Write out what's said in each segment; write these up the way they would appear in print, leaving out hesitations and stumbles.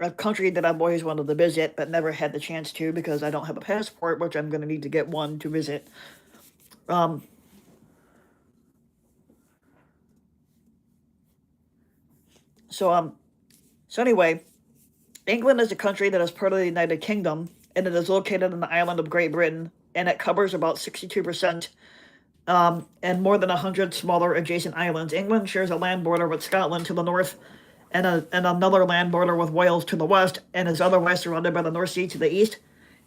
a country that I've always wanted to visit but never had the chance to because I don't have a passport, which I'm going to need to get one to visit. Um, so um, so anyway, England is a country that is part of the United Kingdom, and it is located on the island of Great Britain, and it covers about 62%, and more than 100 smaller adjacent islands. England shares a land border with Scotland to the north, and another land border with Wales to the west, and is otherwise surrounded by the North Sea to the east,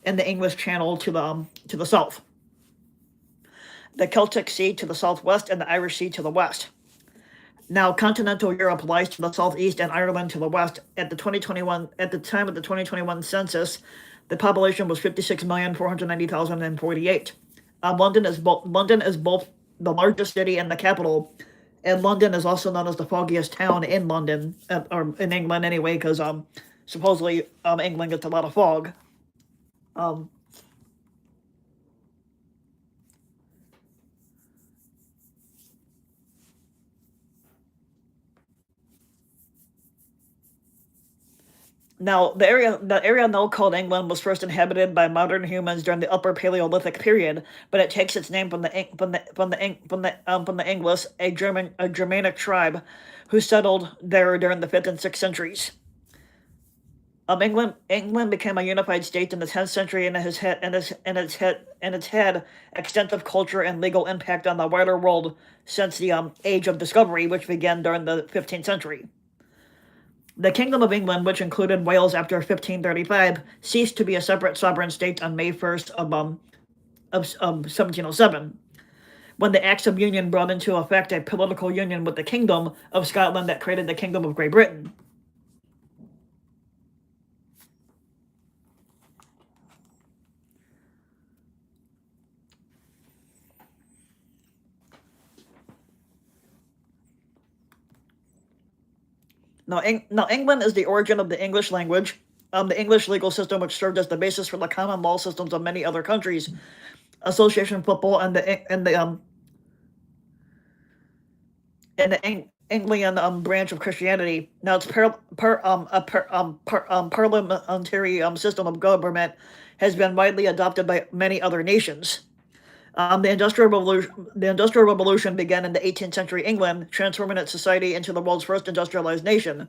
and the English Channel to the south, the Celtic Sea to the southwest, and the Irish Sea to the west. Now, continental Europe lies to the southeast and Ireland to the west. At the time of the 2021 census, the population was 56,490,048. London is both the largest city and the capital, and London is also known as the foggiest town in London, or in England anyway, because supposedly England gets a lot of fog. Um, Now, the area now called England was first inhabited by modern humans during the Upper Paleolithic period, but it takes its name from the English, a Germanic tribe, who settled there during the 5th and 6th centuries. England became a unified state in the 10th century, and it's had extensive culture and legal impact on the wider world since the Age of Discovery, which began during the 15th century. The Kingdom of England, which included Wales after 1535, ceased to be a separate sovereign state on May 1st of 1707, when the Acts of Union brought into effect a political union with the Kingdom of Scotland that created the Kingdom of Great Britain. Now, England is the origin of the English language, the English legal system, which served as the basis for the common law systems of many other countries, association football, and the Anglican branch of Christianity. Now, its parliamentary system of government has been widely adopted by many other nations. The Industrial Revolution began in the 18th century England, transforming its society into the world's first industrialized nation.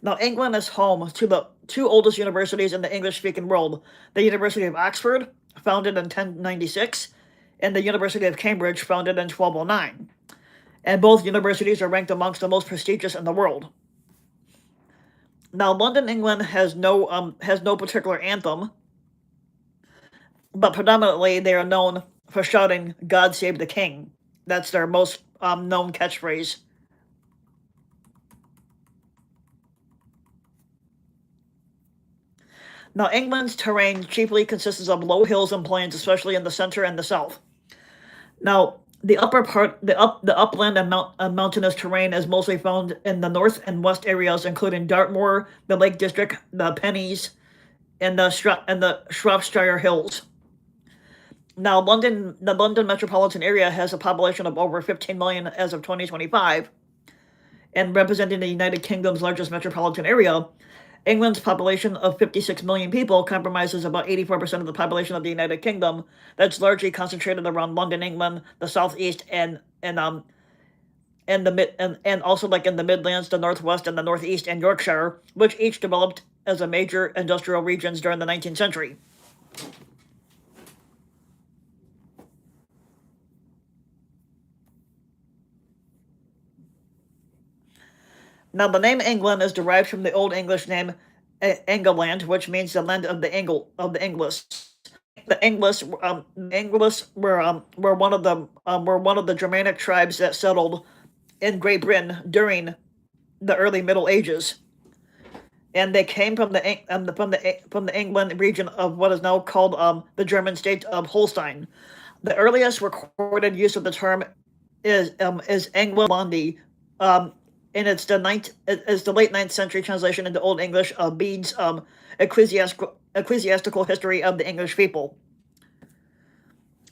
Now, England is home to the two oldest universities in the English-speaking world: the University of Oxford, founded in 1096, and the University of Cambridge, founded in 1209. And both universities are ranked amongst the most prestigious in the world. Now, London, England has no particular anthem, but predominantly they are known for shouting "God Save the King." That's their most known catchphrase. Now, England's terrain chiefly consists of low hills and plains, especially in the center and the south. Now, the upland and mountainous terrain is mostly found in the north and west areas, including Dartmoor, the Lake District, the Pennines, and the Shropshire Hills. Now, the London metropolitan area has a population of over 15 million as of 2025, and representing the United Kingdom's largest metropolitan area. England's population of 56 million people comprises about 84% of the population of the United Kingdom. That's largely concentrated around London, England, the southeast, and also like in the Midlands, the Northwest, and the Northeast, and Yorkshire, which each developed as a major industrial regions during the 19th century. Now, the name England is derived from the Old English name England, which means the land of the English. The English were one of the Germanic tribes that settled in Great Britain during the early Middle Ages, and they came from the England region of what is now called the German state of Holstein. The earliest recorded use of the term is England, and it's the late 9th century translation into Old English of Bede's ecclesiastical history of the English people.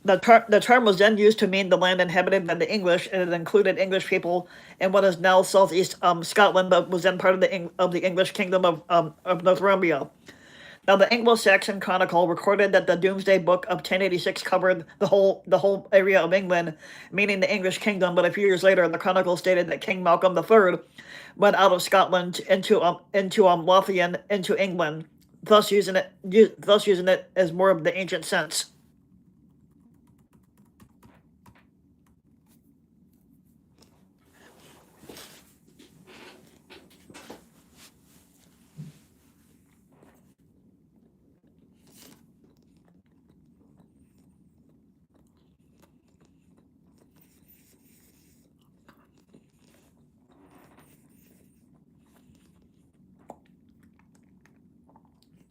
The term was then used to mean the land inhabited by the English, and it included English people in what is now southeast Scotland, but was then part of the English kingdom of Northumbria. Now, the Anglo-Saxon Chronicle recorded that the Domesday Book of 1086 covered the whole area of England, meaning the English kingdom. But a few years later, the Chronicle stated that King Malcolm III went out of Scotland into Lothian into England, thus using it as more of the ancient sense.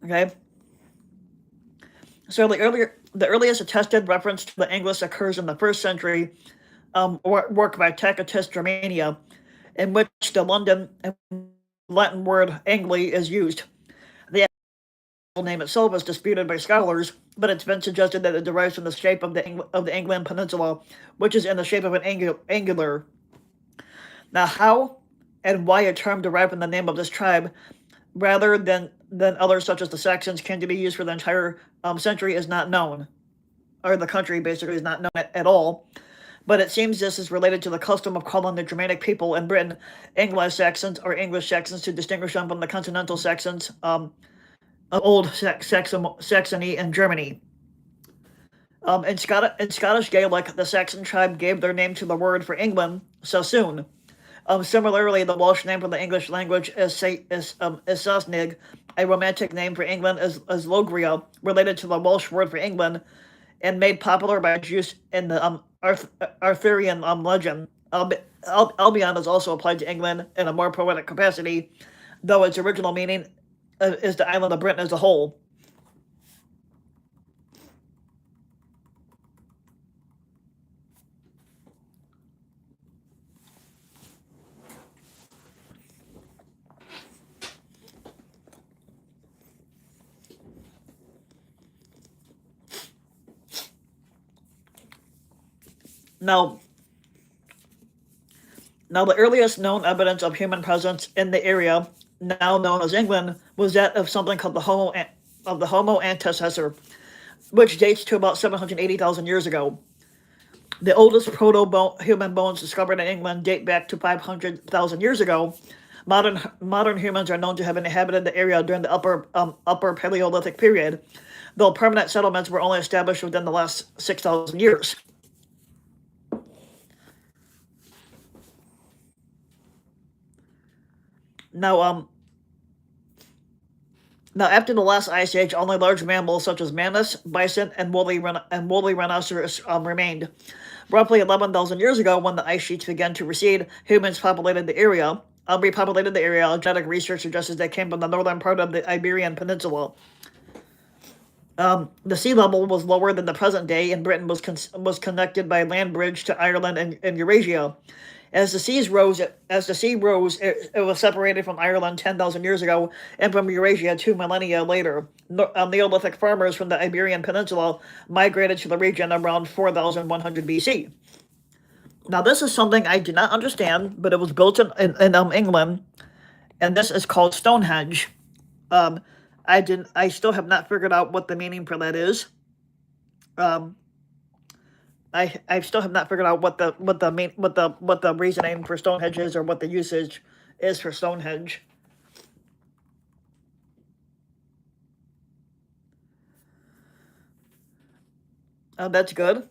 Okay, so the earliest attested reference to the English occurs in the first century work by Tacitus Germania, in which the London and Latin word Angli is used. The actual name itself is disputed by scholars, but it's been suggested that it derives from the shape of the England Peninsula, which is in the shape of an angular. Now, how and why a term derived from the name of this tribe, rather than others such as the Saxons, came to be used for the entire century is not known, or the country basically is not known at all. But it seems this is related to the custom of calling the Germanic people in Britain Anglo-Saxons or English Saxons to distinguish them from the continental Saxons of Old Saxony and Germany. In Scottish Gaelic, the Saxon tribe gave their name to the word for England, Sassoon. Similarly, the Welsh name for the English language is Sasnig. A romantic name for England is Logria, related to the Welsh word for England, and made popular by Jews in the Arthurian legend. Albion is also applied to England in a more poetic capacity, though its original meaning is the island of Britain as a whole. Now, the earliest known evidence of human presence in the area, now known as England, was that of something called the Homo antecessor, which dates to about 780,000 years ago. The oldest proto-human bones discovered in England date back to 500,000 years ago. Modern humans are known to have inhabited the area during the upper Paleolithic period, though permanent settlements were only established within the last 6,000 years. Now, after the last ice age, only large mammals such as mammoths, bison, and woolly rhinoceros remained. Roughly 11,000 years ago, when the ice sheets began to recede, humans repopulated the area. Genetic research suggests they came from the northern part of the Iberian Peninsula. The sea level was lower than the present day, and Britain was connected by a land bridge to Ireland and Eurasia. As the sea rose, it was separated from Ireland 10,000 years ago, and from Eurasia 2 millennia later. Neolithic farmers from the Iberian Peninsula migrated to the region around 4,100 BC. Now, this is something I did not understand, but it was built in England, and this is called Stonehenge. I still have not figured out what the meaning for that is. I still have not figured out what the reasoning for Stonehenge is, or what the usage is for Stonehenge. That's good.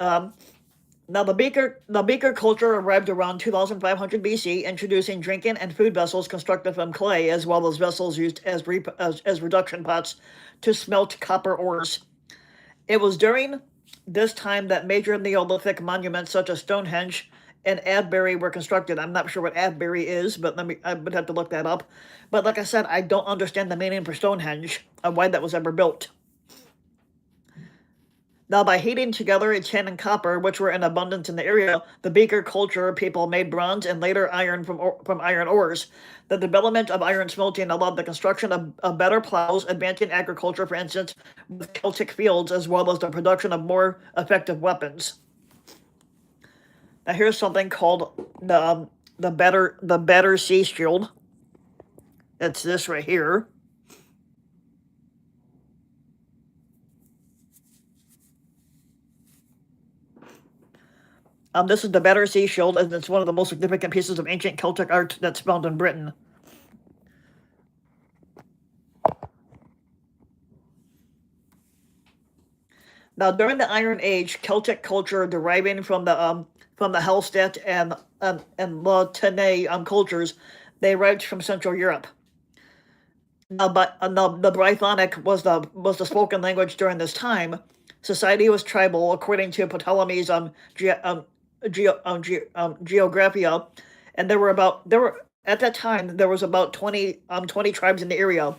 Now, the Beaker culture arrived around 2,500 BC, introducing drinking and food vessels constructed from clay, as well as vessels used as reduction pots to smelt copper ores. It was during this time that major Neolithic monuments such as Stonehenge and Avebury were constructed. I'm not sure what Avebury is, but I would have to look that up. But like I said, I don't understand the meaning for Stonehenge and why that was ever built. Now, by heating together tin and copper, which were in abundance in the area, the Beaker culture people made bronze and later iron from iron ores. The development of iron smelting allowed the construction of better plows, advancing agriculture, for instance, with Celtic fields, as well as the production of more effective weapons. Now, here's something called the Battersea Shield. It's this right here. This is the Battersea Shield, and it's one of the most significant pieces of ancient Celtic art that's found in Britain. Now, during the Iron Age, Celtic culture deriving from the Hallstatt and La Tène cultures, they arrived from Central Europe. Now, but the Brythonic was the spoken language during this time. Society was tribal, according to Ptolemy's Geographia, and there were at that time there was about 20 tribes in the area.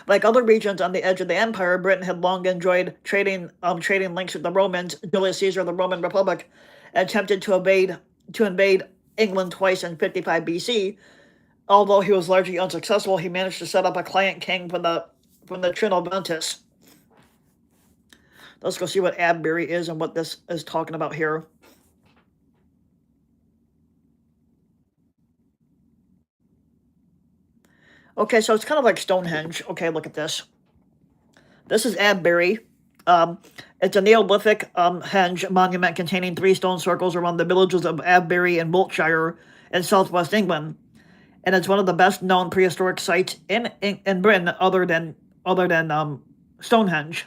Like other regions on the edge of the empire, Britain had long enjoyed trading links with the Romans. Julius Caesar, the Roman Republic, attempted to invade England twice in 55 BC. Although he was largely unsuccessful, he managed to set up a client king from the Trinobantes. Let's go see what Avebury is and what this is talking about here. Okay, so it's kind of like Stonehenge. Okay, look at this. This is Avebury. It's a Neolithic henge monument containing 3 stone circles around the villages of Avebury and Wiltshire in southwest England, and it's one of the best known prehistoric sites in Britain, other than Stonehenge.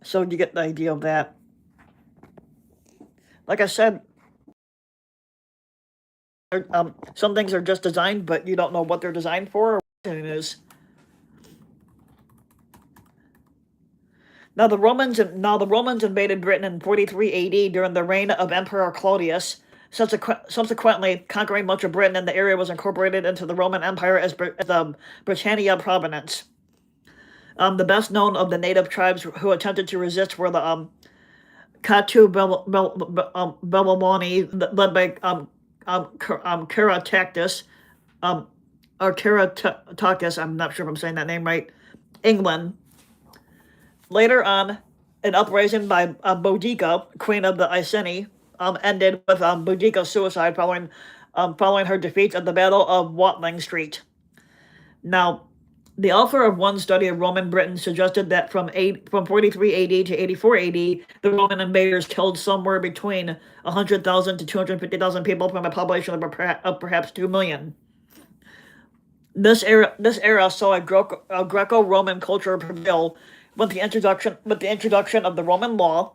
So you get the idea of that. Like I said, some things are just designed, but you don't know what they're designed for or what it is. Now the Romans invaded Britain in 43 AD during the reign of Emperor Claudius. Subsequently, conquering much of Britain, and the area was incorporated into the Roman Empire as the Britannia province. The best known of the native tribes who attempted to resist were the Catu Bellamoni, led by Caratacus, or Caratacus, I'm not sure if I'm saying that name right, England. Later on, an uprising by Boudicca, queen of the Iceni, ended with Boudicca's suicide following her defeat at the Battle of Watling Street. Now, the author of one study of Roman Britain suggested that from 43 AD to 84 AD, the Roman invaders killed somewhere between 100,000 to 250,000 people from a population of perhaps 2 million. This era saw a Greco-Roman culture prevail with the introduction of the Roman law,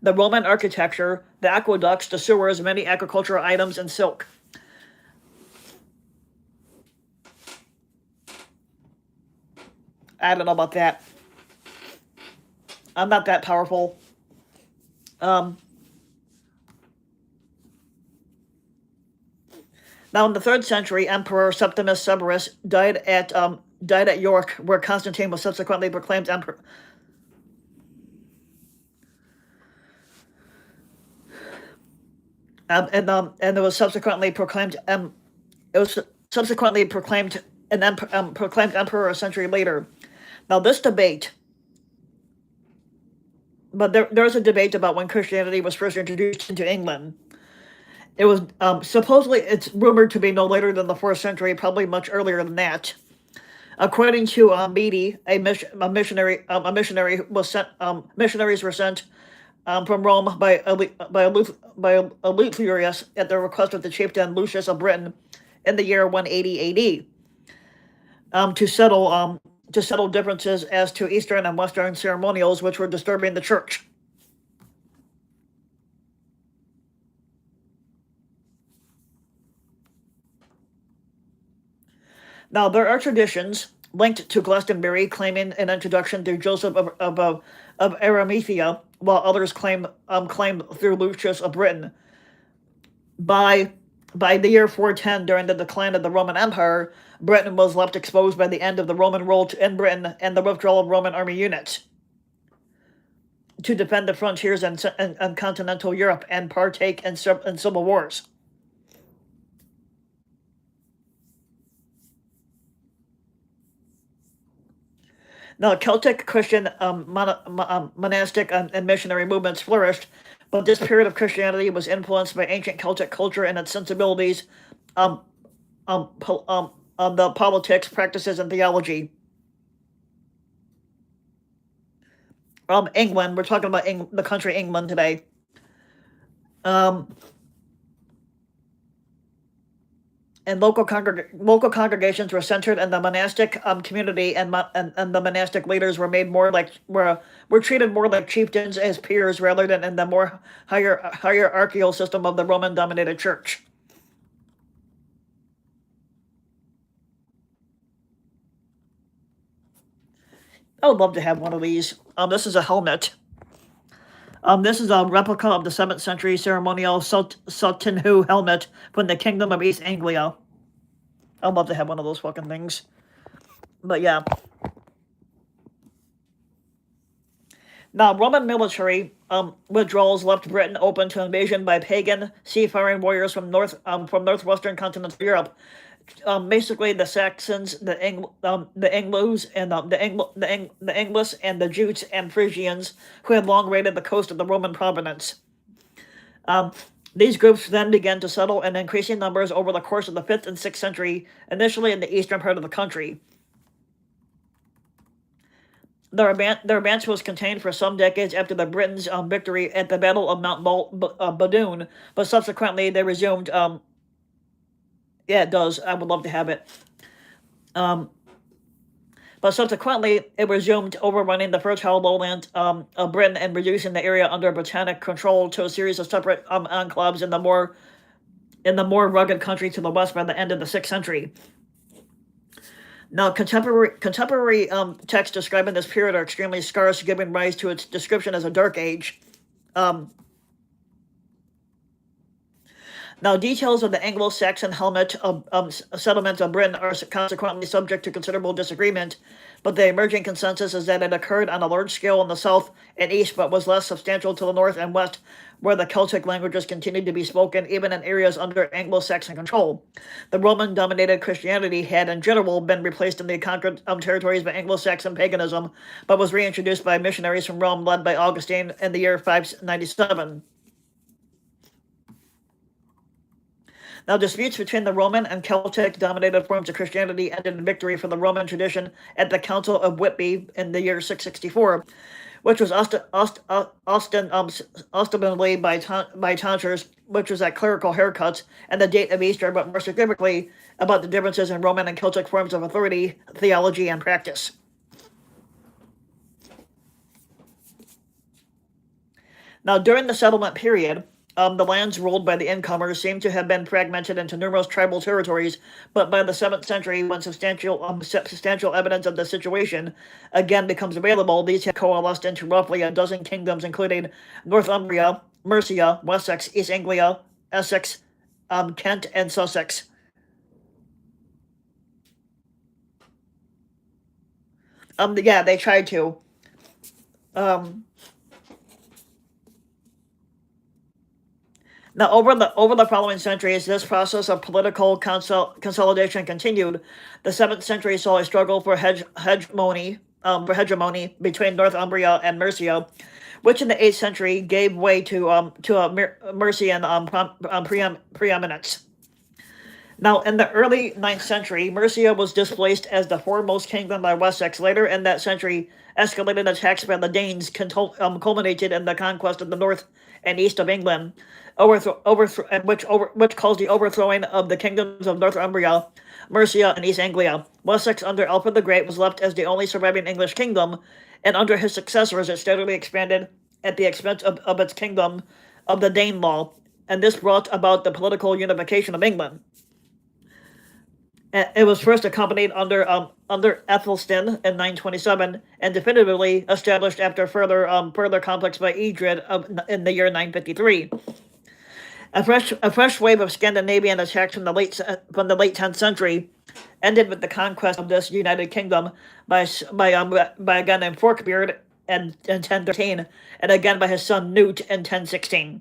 the Roman architecture, the aqueducts, the sewers, many agricultural items, and silk. I don't know about that. I'm not that powerful. Now, in the 3rd century, Emperor Septimus Severus died at York, where Constantine was subsequently proclaimed emperor. And it was subsequently proclaimed. Proclaimed emperor a century later. Now, this debate, but there's a debate about when Christianity was first introduced into England. It was supposedly, it's rumored to be no later than the 4th century, probably much earlier than that. According to Bede, a missionary was sent. Missionaries were sent from Rome by Eleutherius at the request of the chieftain Lucius of Britain in the year 180 AD to settle differences as to Eastern and Western ceremonials which were disturbing the church. Now, there are traditions linked to Glastonbury claiming an introduction through Joseph of Arimathea, while others claim through Lucius of Britain. By By the year 410, during the decline of the Roman Empire, Britain was left exposed by the end of the Roman rule in Britain and the withdrawal of Roman army units to defend the frontiers in continental Europe and partake in civil wars. Now, Celtic Christian monastic and missionary movements flourished, but this period of Christianity was influenced by ancient Celtic culture and its sensibilities, um, the politics, practices, and theology. England, we're talking about the country England today. Um, and local congregations were centered in the monastic community, and the monastic leaders were made more like were treated more like chieftains as peers rather than in the more hierarchical system of the Roman dominated church. I would love to have one of these. This is a helmet. This is a replica of the 7th century ceremonial Sultanhu helmet from the Kingdom of East Anglia. I'd love to have one of those fucking things. But yeah. Now, Roman military withdrawals left Britain open to invasion by pagan seafaring warriors from northwestern continental Europe. Basically, the Saxons, the Anglos, and the English, and the Jutes and Frisians, who had long raided the coast of the Roman province. These groups then began to settle in increasing numbers over the course of the 5th and 6th century, initially in the eastern part of the country. Their advance was contained for some decades after the Britons' victory at the Battle of Mount Badun, but subsequently they resumed. Yeah, it does. I would love to have it. But subsequently, it resumed overrunning the fertile lowland of Britain and reducing the area under Britannic control to a series of separate enclaves in the more rugged country to the west by the end of the 6th century. Now, contemporary texts describing this period are extremely scarce, giving rise to its description as a dark age. Now, details of the Anglo-Saxon helmet settlement of Britain are consequently subject to considerable disagreement, but the emerging consensus is that it occurred on a large scale in the south and east, but was less substantial to the north and west, where the Celtic languages continued to be spoken even in areas under Anglo-Saxon control. The Roman-dominated Christianity had, in general, been replaced in the conquered territories by Anglo-Saxon paganism, but was reintroduced by missionaries from Rome led by Augustine in the year 597. Now, disputes between the Roman and Celtic-dominated forms of Christianity ended in victory for the Roman tradition at the Council of Whitby in the year 664, which was ostensibly by tonsures, which was at clerical haircuts and the date of Easter, but more significantly about the differences in Roman and Celtic forms of authority, theology, and practice. Now, during the settlement period, the lands ruled by the incomers seem to have been fragmented into numerous tribal territories, but by the 7th century, when substantial evidence of the situation again becomes available, these have coalesced into roughly a dozen kingdoms, including Northumbria, Mercia, Wessex, East Anglia, Essex, Kent, and Sussex. Yeah, they tried to. Now, over the following centuries, this process of political consolidation continued. The 7th century saw a struggle for hegemony between Northumbria and Mercia, which in the 8th century gave way to a Mercian preeminence. Now, in the early 9th century, Mercia was displaced as the foremost kingdom by Wessex. Later in that century, escalated attacks by the Danes culminated in the conquest of the north and east of England, which caused the overthrowing of the kingdoms of Northumbria, Mercia, and East Anglia. Wessex under Alfred the Great was left as the only surviving English kingdom, and under his successors it steadily expanded at the expense of its kingdom of the Danelaw, and this brought about the political unification of England. It was first accompanied under Aethelstan in 927, and definitively established after further conflicts by Edred in the year 953. A fresh wave of Scandinavian attacks from the late 10th century ended with the conquest of this United Kingdom by a guy named Forkbeard in 1013, and again by his son Newt in 1016.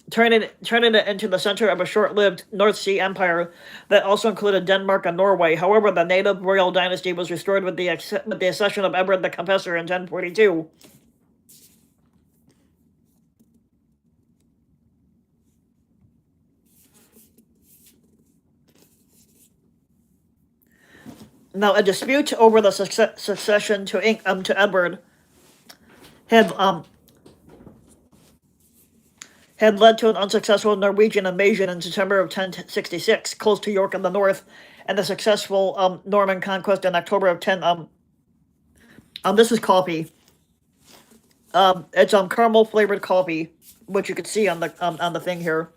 Turning it into the center of a short-lived North Sea empire that also included Denmark and Norway. However, the native royal dynasty was restored with the accession of Edward the Confessor in 1042. Now, a dispute over the succession to Edward had led to an unsuccessful Norwegian invasion in September of 1066, close to York in the north, and the successful Norman conquest in October of 10. This is coffee. It's caramel flavored coffee, which you can see on the thing here.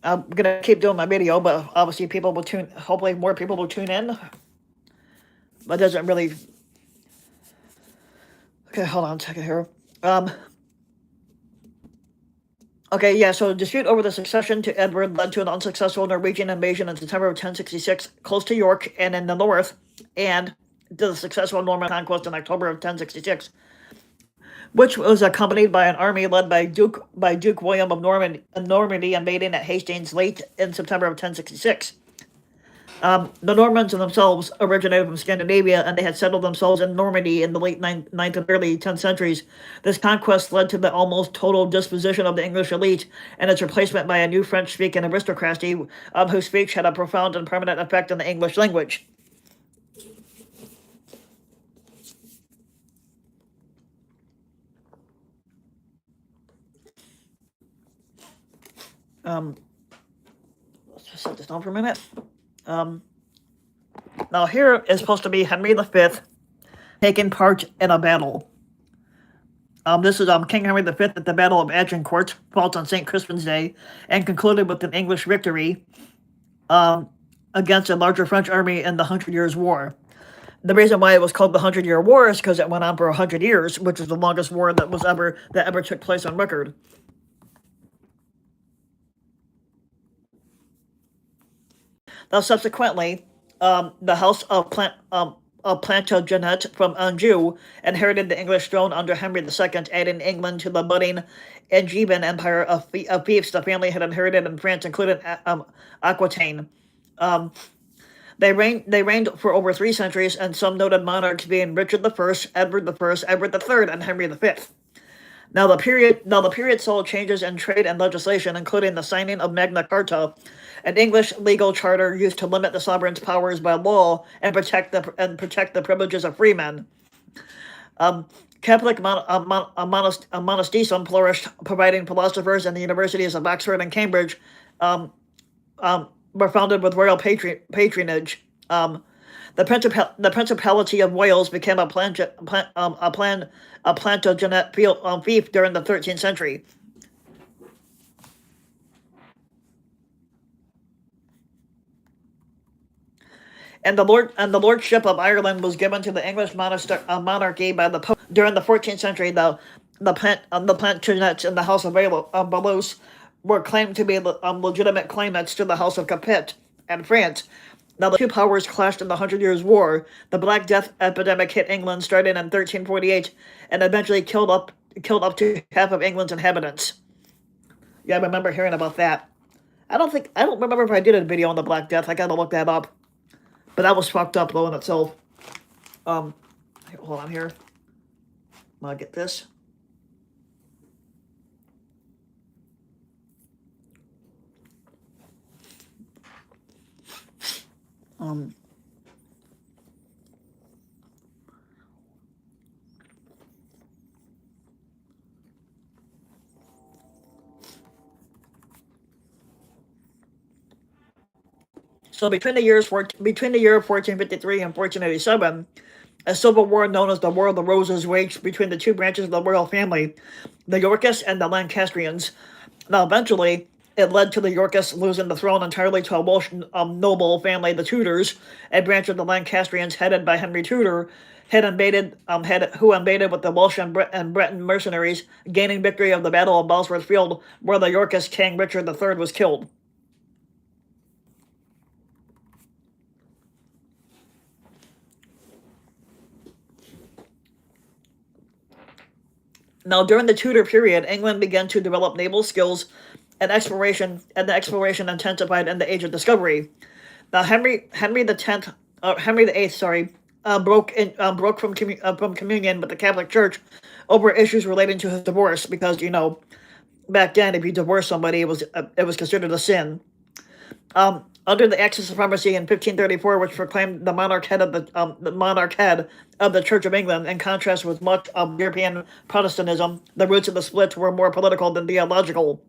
I'm gonna keep doing my video, but obviously people will hopefully more people will tune in. But it doesn't really. Okay, hold on a second here. Okay, yeah, so the dispute over the succession to Edward led to an unsuccessful Norwegian invasion in September of 1066, close to York and in the north, and to the successful Norman conquest in October of 1066, which was accompanied by an army led by Duke William of Normandy invading at Hastings late in September of 1066. The Normans themselves originated from Scandinavia, and they had settled themselves in Normandy in the late 9th and early 10th centuries. This conquest led to the almost total disposition of the English elite and its replacement by a new French-speaking aristocracy whose speech had a profound and permanent effect on the English language. Let's just set this down for a minute. Now here is supposed to be Henry V taking part in a battle. This is King Henry V at the Battle of Agincourt, fought on St. Crispin's Day, and concluded with an English victory against a larger French army in the 100 Years' War. The reason why it was called the 100-Year War is because it went on for 100 years, which is the longest war that ever took place on record. Now, subsequently, the House of Plantagenet from Anjou inherited the English throne under Henry II, adding England to the budding Angevin empire of fiefs the family had inherited in France, including Aquitaine. They reigned for over 3 centuries, and some noted monarchs being Richard I, Edward III, and Henry V. Now the period saw changes in trade and legislation, including the signing of Magna Carta, an English legal charter used to limit the sovereign's powers by law and protect the privileges of freemen. Catholic monasticism flourished, providing philosophers in the universities of Oxford and Cambridge were founded with royal patronage. The Principality of Wales became a Plantagenet fief during the 13th century. And the lordship of Ireland was given to the English monarchy by the Pope during the 14th century. The Plantagenets in the House of Valois were claimed to be legitimate claimants to the House of Capet and France. Now, the two powers clashed in the 100 Years' War. The Black Death epidemic hit England starting in 1348 and eventually killed up to half of England's inhabitants. Yeah, I remember hearing about that. I don't remember if I did a video on the Black Death. I gotta look that up. But that was fucked up though in itself. Hold on here. I'm gonna get this. So between the year 1453 and 1487, A civil war known as the War of the Roses waged between the two branches of the royal family, the Yorkists and the Lancastrians. Now, eventually, it led to the Yorkists losing the throne entirely to a Welsh noble family, the Tudors, a branch of the Lancastrians headed by Henry Tudor, who invaded with the Welsh and Breton mercenaries, gaining victory of the Battle of Bosworth Field, where the Yorkist king Richard III was killed. Now, during the Tudor period, England began to develop naval skills and the exploration intensified in the Age of Discovery. Now, Henry the Eighth, sorry, broke from communion with the Catholic Church over issues relating to his divorce, because back then, if you divorced somebody, it was considered a sin. Under the Acts of Supremacy in 1534, which proclaimed the monarch head of the Church of England, in contrast with much of European Protestantism, the roots of the split were more political than theological.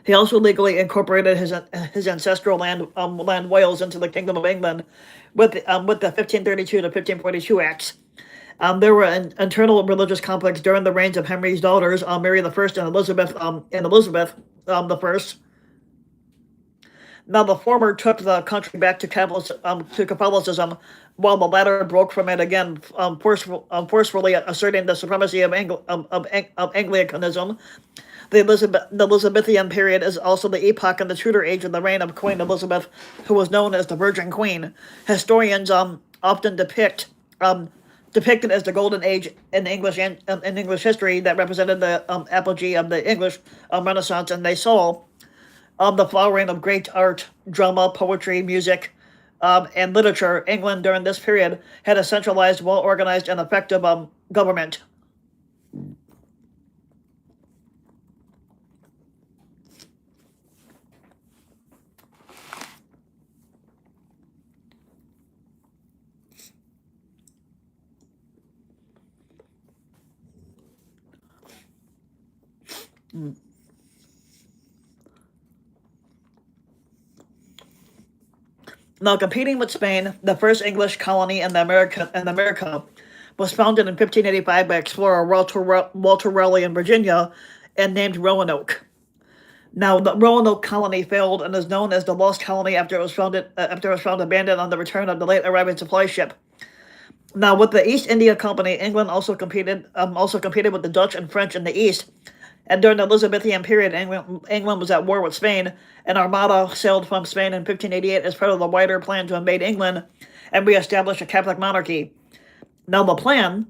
He also legally incorporated his ancestral land Wales into the Kingdom of England with the 1532 to 1542 Acts. There were internal religious conflicts during the reigns of Henry's daughters, Mary the First and Elizabeth the First. Now, the former took the country back to Catholicism, while the latter broke from it again, forcefully asserting the supremacy of Anglicanism. The Elizabethan period is also the epoch in the Tudor age of the reign of Queen Elizabeth, who was known as the Virgin Queen. Historians often depicted as the golden age in English history that represented the apogee of the English Renaissance, and they saw the flowering of great art, drama, poetry, music, and literature. England during this period had a centralized, well-organized, and effective government. Now, competing with Spain, the first English colony in America was founded in 1585 by explorer Walter Raleigh in Virginia and named Roanoke. Now, the Roanoke colony failed and is known as the Lost Colony after it was found abandoned on the return of the late arriving supply ship. Now, with the East India Company, England also competed with the Dutch and French in the East. And during the Elizabethan period, England was at war with Spain. An armada sailed from Spain in 1588 as part of the wider plan to invade England and reestablish a Catholic monarchy. Now, the plan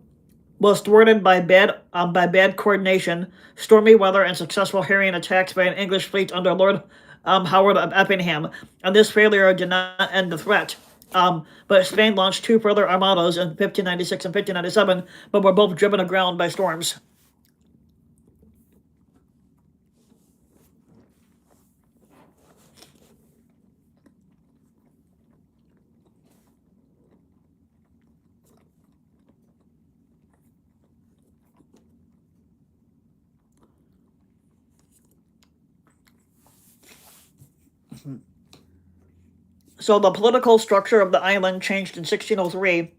was thwarted by bad coordination, stormy weather, and successful harrying attacks by an English fleet under Lord Howard of Effingham. And this failure did not end the threat. But Spain launched two further armadas in 1596 and 1597, but were both driven aground by storms. So the political structure of the island changed in 1603.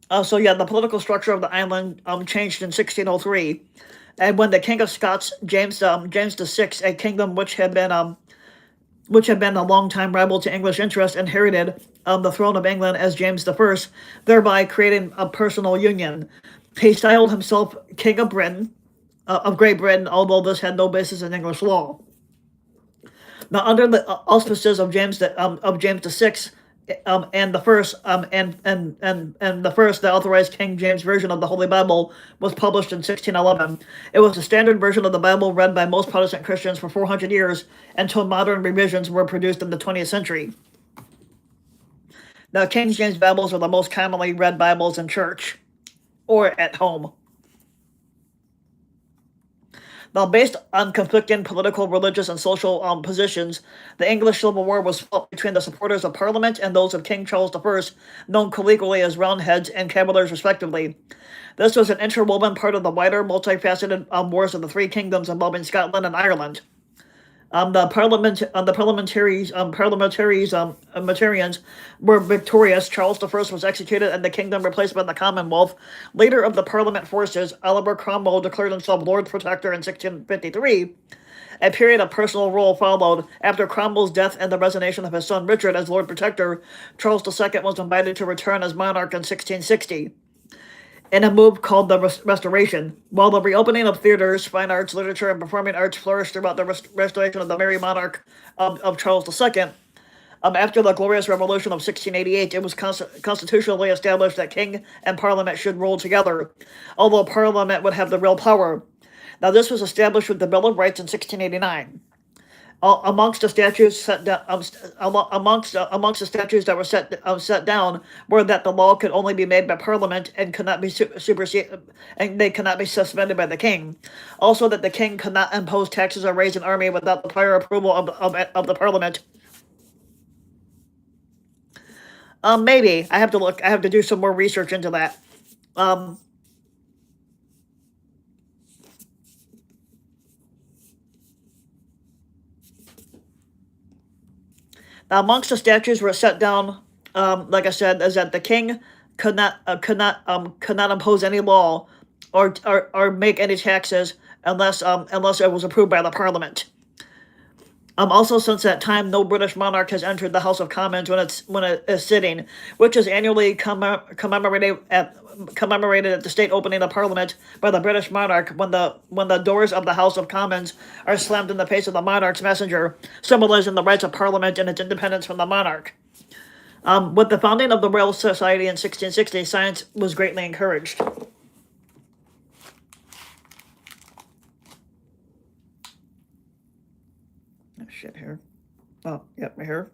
The political structure of the island changed in 1603, and when the King of Scots, James VI, a kingdom which had been a long-time rival to English interest, inherited the throne of England as James I, thereby creating a personal union. He styled himself King of Britain, of Great Britain, although this had no basis in English law. Now, under the auspices of James VI and the first, the authorized King James version of the Holy Bible was published in 1611. It was the standard version of the Bible read by most Protestant Christians for 400 years until modern revisions were produced in the 20th century. Now, King James Bibles are the most commonly read Bibles in church or at home. Now, based on conflicting political, religious, and social positions, the English Civil War was fought between the supporters of Parliament and those of King Charles I, known colloquially as Roundheads and Cavaliers, respectively. This was an interwoven part of the wider, multifaceted wars of the three kingdoms involving Scotland and Ireland. Parliamentarians were victorious. Charles I was executed and the kingdom replaced by the Commonwealth. Leader of the Parliament forces, Oliver Cromwell declared himself Lord Protector in 1653. A period of personal rule followed. After Cromwell's death and the resignation of his son Richard as Lord Protector, Charles II was invited to return as monarch in 1660. In a move called the Restoration. While the reopening of theaters, fine arts, literature, and performing arts flourished throughout the restoration of the Merry Monarch of Charles II, after the Glorious Revolution of 1688, it was constitutionally established that king and parliament should rule together, although parliament would have the real power. Now, this was established with the Bill of Rights in 1689. Amongst the statutes that were set down were that the law could only be made by Parliament and could not be superseded, and they could not be suspended by the king. Also, that the king could not impose taxes or raise an army without the prior approval of the Parliament. Maybe I have to look. I have to do some more research into that. Now, amongst the statutes were set down, like I said, is that the king could not impose any law or make any taxes unless it was approved by the Parliament. Also, since that time, no British monarch has entered the House of Commons when it is sitting, which is annually commemorated at the state opening of Parliament by the British monarch when the doors of the House of Commons are slammed in the face of the monarch's messenger, symbolizing the rights of Parliament and its independence from the monarch. With the founding of the Royal Society in 1660, science was greatly encouraged. Oh, shit, here. Oh, yep, right here.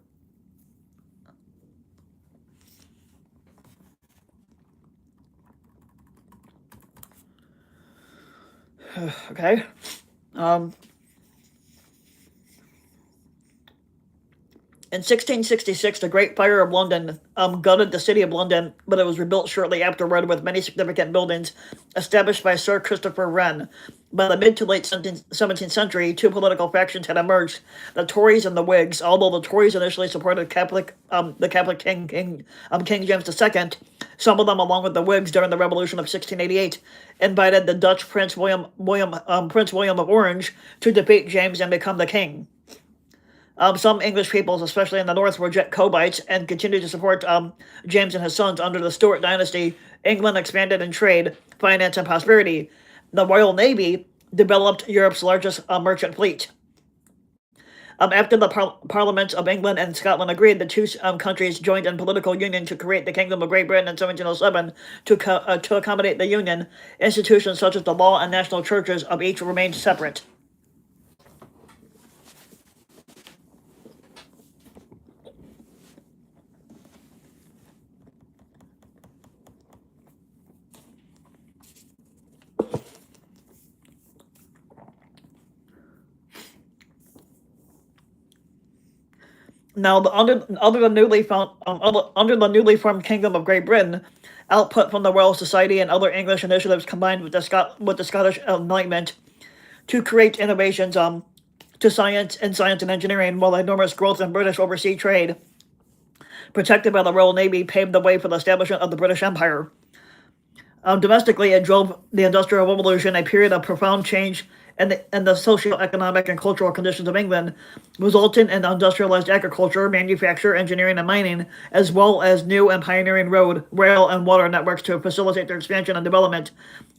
Okay. In 1666, the Great Fire of London gutted the city of London, but it was rebuilt shortly afterward with many significant buildings established by Sir Christopher Wren. By the mid to late 17th century, two political factions had emerged: the Tories and the Whigs. Although the Tories initially supported the Catholic King James II, some of them, along with the Whigs during the Revolution of 1688, invited the Dutch Prince William of Orange to defeat James and become the king. Some English peoples, especially in the north, were Jacobites and continued to support James and his sons. Under the Stuart dynasty, England expanded in trade, finance, and prosperity. The Royal Navy developed Europe's largest merchant fleet. After the Parliaments of England and Scotland agreed, the two countries joined in political union to create the Kingdom of Great Britain in 1707. To accommodate the union, institutions such as the law and national churches of each remained separate. Now, under the newly formed Kingdom of Great Britain, output from the Royal Society and other English initiatives combined with the Scottish Enlightenment to create innovations to science and engineering, while enormous growth in British overseas trade, protected by the Royal Navy, paved the way for the establishment of the British Empire. Domestically, it drove the Industrial Revolution, a period of profound change in the socio-economic and cultural conditions of England, resulting in industrialized agriculture, manufacture, engineering, and mining, as well as new and pioneering road, rail, and water networks to facilitate their expansion and development.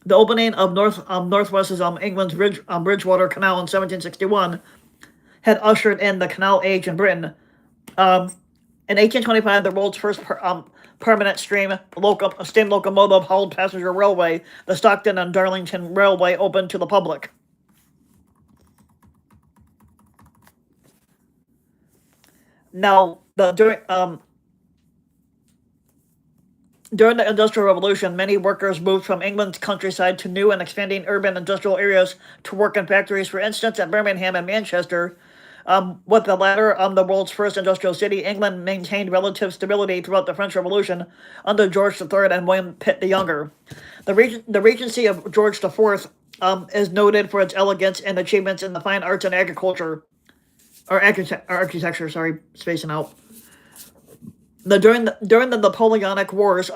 The opening of Northwest's England's Bridgewater Canal in 1761 had ushered in the Canal Age in Britain. In 1825, the world's first permanent steam locomotive hauled passenger railway, the Stockton and Darlington Railway, opened to the public. Now, during the Industrial Revolution, many workers moved from England's countryside to new and expanding urban industrial areas to work in factories. For instance, at Birmingham and Manchester, with the latter the world's first industrial city, England maintained relative stability throughout the French Revolution under George III and William Pitt the Younger. The Regency of George IV is noted for its elegance and achievements in the fine arts and agriculture. architecture. Sorry, spacing out. During the Napoleonic Wars,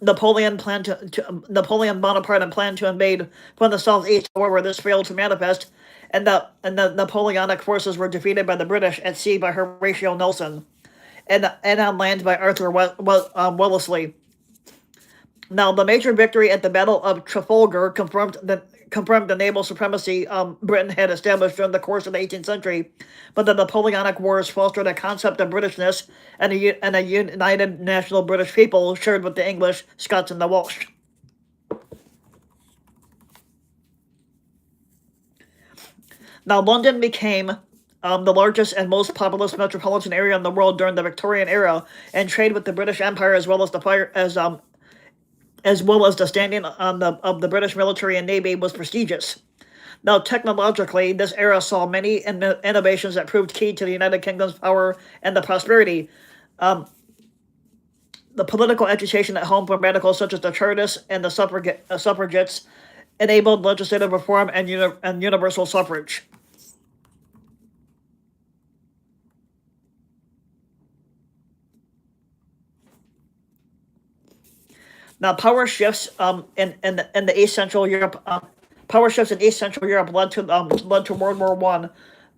Napoleon Bonaparte had planned to invade from the southeast. However, this failed to manifest, and the Napoleonic forces were defeated by the British at sea by Horatio Nelson, and on land by Arthur Wellesley. Now, the major victory at the Battle of Trafalgar confirmed the naval supremacy Britain had established during the course of the 18th century, but the Napoleonic Wars fostered a concept of Britishness and a united national British people shared with the English, Scots, and the Welsh. Now, London became the largest and most populous metropolitan area in the world during the Victorian era, and trade with the British Empire as well as the standing of the British military and navy was prestigious. Now, technologically, this era saw many innovations that proved key to the United Kingdom's power and the prosperity. The political agitation at home from radicals such as the Chartists and the suffragettes enabled legislative reform and universal suffrage. Now, in the East Central Europe. Power shifts in East Central Europe led to World War One.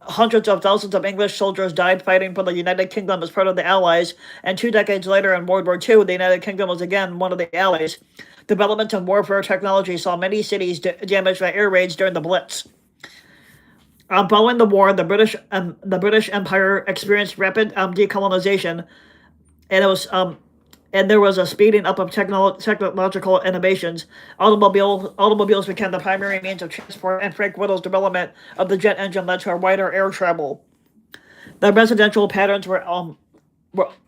Hundreds of thousands of English soldiers died fighting for the United Kingdom as part of the Allies, and 2 decades later, in World War II, the United Kingdom was again one of the Allies. Development of warfare technology saw many cities damaged by air raids during the Blitz. Following the war, the British Empire experienced rapid decolonization, and it was and there was a speeding up of technological innovations. Automobiles became the primary means of transport, and Frank Whittle's development of the jet engine led to a wider air travel. The residential patterns were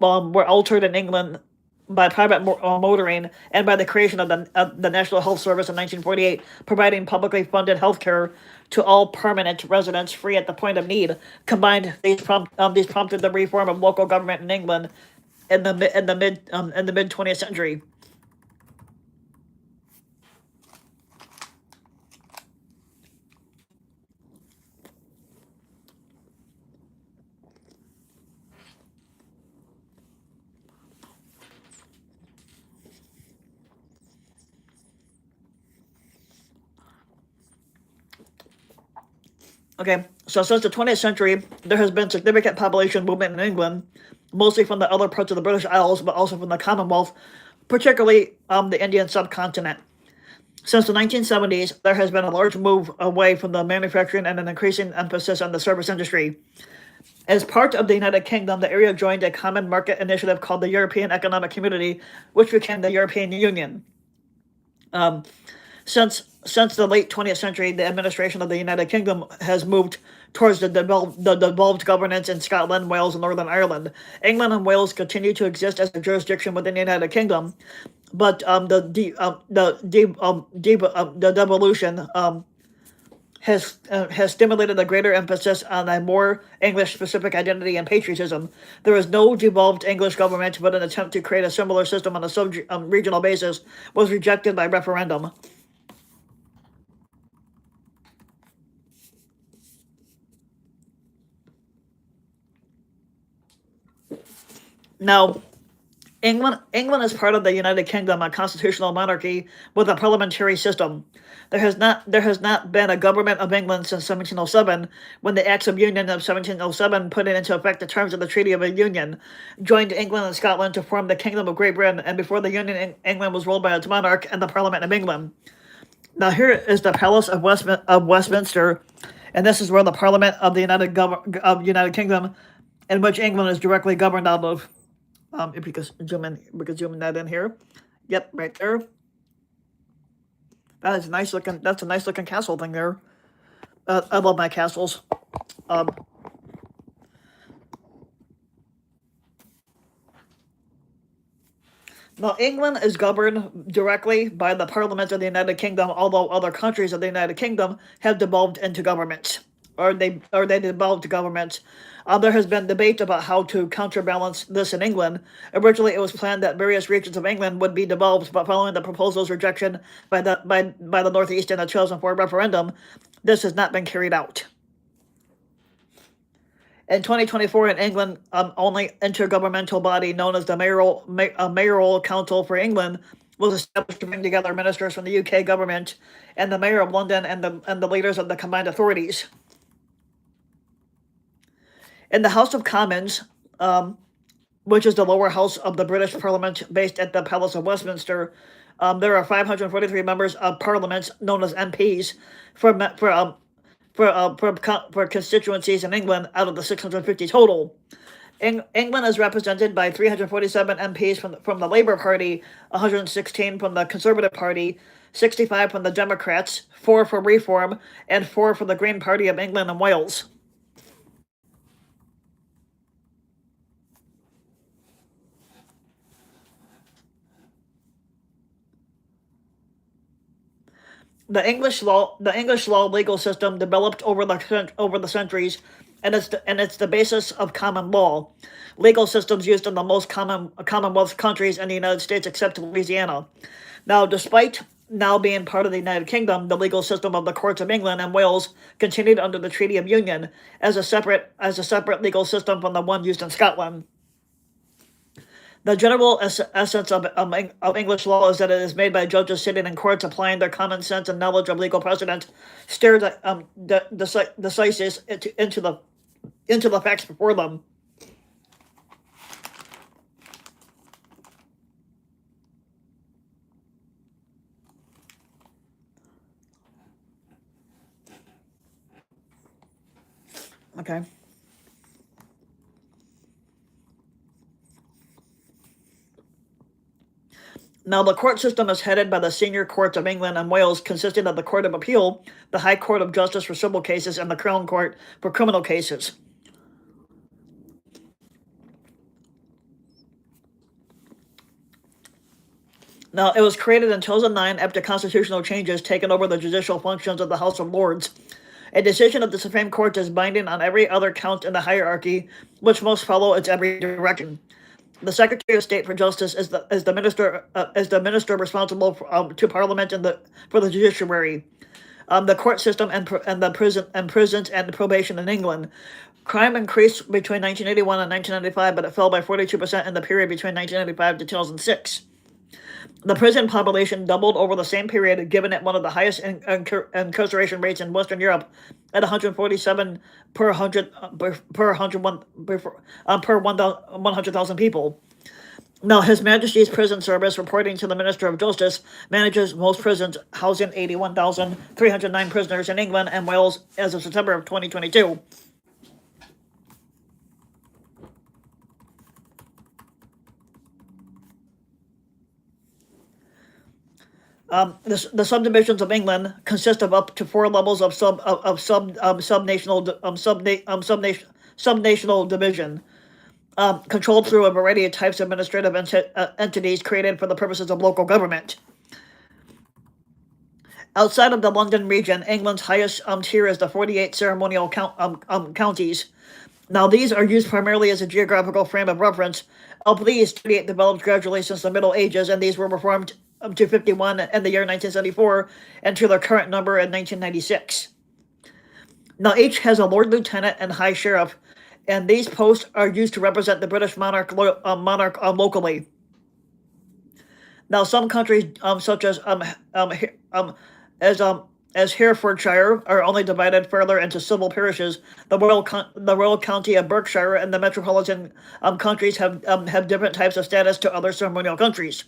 altered in England by private motoring and by the creation of the National Health Service in 1948, providing publicly funded health care to all permanent residents free at the point of need. Combined, these prompted the reform of local government in England in the mid 20th century. Okay, so since the 20th century, there has been significant population movement in England, mostly from the other parts of the British Isles, but also from the Commonwealth, particularly the Indian subcontinent. Since the 1970s, there has been a large move away from the manufacturing and an increasing emphasis on the service industry. As part of the United Kingdom, the area joined a common market initiative called the European Economic Community, which became the European Union. Since the late 20th century, the administration of the United Kingdom has moved towards the devolved governance in Scotland, Wales, and Northern Ireland. England and Wales continue to exist as a jurisdiction within the United Kingdom, but the devolution has stimulated a greater emphasis on a more English-specific identity and patriotism. There is no devolved English government, but an attempt to create a similar system on a regional basis was rejected by referendum. Now, England is part of the United Kingdom, a constitutional monarchy with a parliamentary system. There has not been a government of England since 1707, when the Acts of Union of 1707 put into effect the terms of the Treaty of Union, joined England and Scotland to form the Kingdom of Great Britain, and before the Union, England was ruled by its monarch and the Parliament of England. Now, here is the Palace of Westminster, and this is where the Parliament of the United Kingdom, in which England is directly governed out of. If we could zoom in that in here. Yep, right there. That is nice looking. That's a nice looking castle thing there. I love my castles. Now, England is governed directly by the Parliament of the United Kingdom, although other countries of the United Kingdom have devolved into governments, or they devolved to governments. There has been debate about how to counterbalance this in England. Originally, it was planned that various regions of England would be devolved, but following the proposal's rejection by the Northeast in the 2004 referendum, this has not been carried out. In 2024, in England, only intergovernmental body known as the Mayoral Council for England was established to bring together ministers from the UK government and the Mayor of London and the leaders of the combined authorities. In the House of Commons, which is the lower house of the British Parliament based at the Palace of Westminster, there are 543 members of Parliament known as MPs for constituencies in England out of the 650 total. England is represented by 347 MPs from the Labour Party, 116 from the Conservative Party, 65 from the Democrats, 4 for Reform, and 4 from the Green Party of England and Wales. The English law legal system developed over the centuries, and it's the basis of common law. Legal systems used in the most Commonwealth countries in the United States, except Louisiana. Now, despite now being part of the United Kingdom, the legal system of the courts of England and Wales continued under the Treaty of Union as a separate legal system from the one used in Scotland. The general essence of English law is that it is made by judges sitting in courts applying their common sense and knowledge of legal precedent, steer decisis into the facts before them. Okay. Now, the court system is headed by the senior courts of England and Wales, consisting of the Court of Appeal, the High Court of Justice for civil cases, and the Crown Court for criminal cases. Now, it was created in 2009 after constitutional changes taken over the judicial functions of the House of Lords. A decision of the Supreme Court is binding on every other count in the hierarchy, which must follow its every direction. The Secretary of State for Justice is the minister responsible to Parliament for the judiciary, the court system and prisons and probation in England. Crime increased between 1981 and 1995, but it fell by 42% in the period between 1995 to 2006. The prison population doubled over the same period, giving it one of the highest incarceration rates in Western Europe, at 147 per 100,000 people. Now, His Majesty's Prison Service, reporting to the Minister of Justice, manages most prisons, housing 81,309 prisoners in England and Wales as of September of 2022. The subdivisions of England consist of up to 4 levels of subnational division, controlled through a variety of types of administrative entities created for the purposes of local government. Outside of the London region, England's highest tier is the 48 ceremonial counties. Now, these are used primarily as a geographical frame of reference. Of these, 28 developed gradually since the Middle Ages, and these were reformed to 51 in the year 1974 and to their current number in 1996. Now, each has a Lord Lieutenant and High Sheriff, and these posts are used to represent the British monarch locally. Now, some countries, such as Herefordshire, are only divided further into civil parishes. The Royal County of Berkshire and the metropolitan countries have different types of status to other ceremonial countries.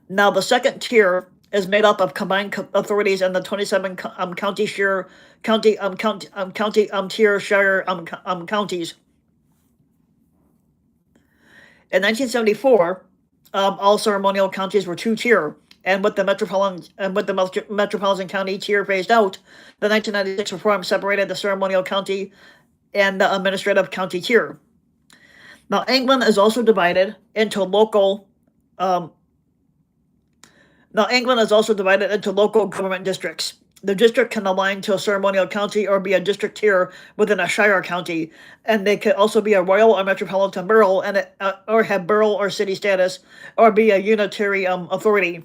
Now, the second tier is made up of combined authorities and the 27 county tier shire counties. In 1974, all ceremonial counties were 2-tier, and with the metropolitan county tier phased out, the 1996 reform separated the ceremonial county and the administrative county tier. Now, England is also divided into local. Government districts. The district can align to a ceremonial county or be a district tier within a shire county, and they could also be a royal or metropolitan borough, or have borough or city status, or be a unitary authority.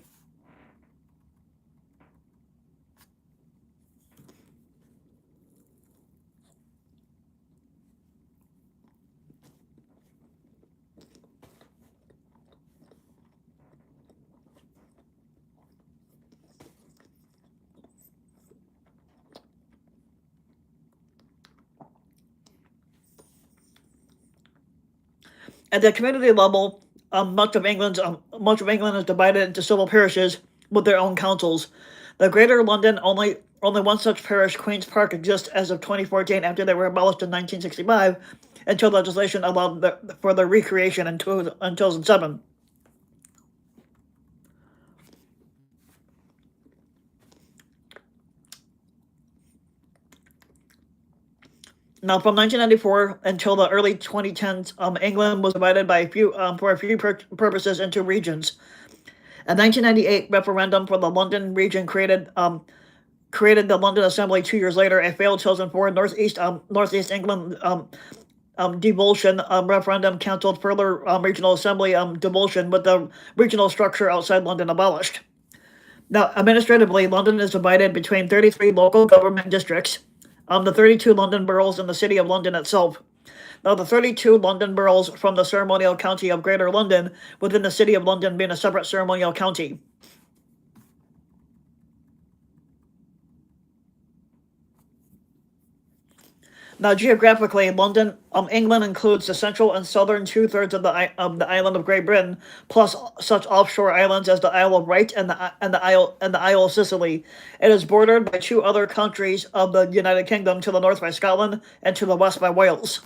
At the community level, much of England is divided into civil parishes with their own councils. The Greater London only one such parish, Queens Park, exists as of 2014 after they were abolished in 1965, until legislation allowed for their recreation in 2007. Now, from 1994 until the early 2010s, England was divided by for a few purposes into regions. A 1998 referendum for the London region created the London Assembly 2 years later. A failed 2004 Northeast England devolution referendum cancelled further regional assembly devolution, with the regional structure outside London abolished. Now, administratively, London is divided between 33 local government districts, the 32 London boroughs, and the City of London itself. Now, the 32 London boroughs from the ceremonial county of Greater London, within the City of London being a separate ceremonial county. Now, geographically, England includes the central and southern two-thirds of the island of Great Britain, plus such offshore islands as the Isle of Wight and the Isle of Sicily. It is bordered by two other countries of the United Kingdom, to the north by Scotland and to the west by Wales.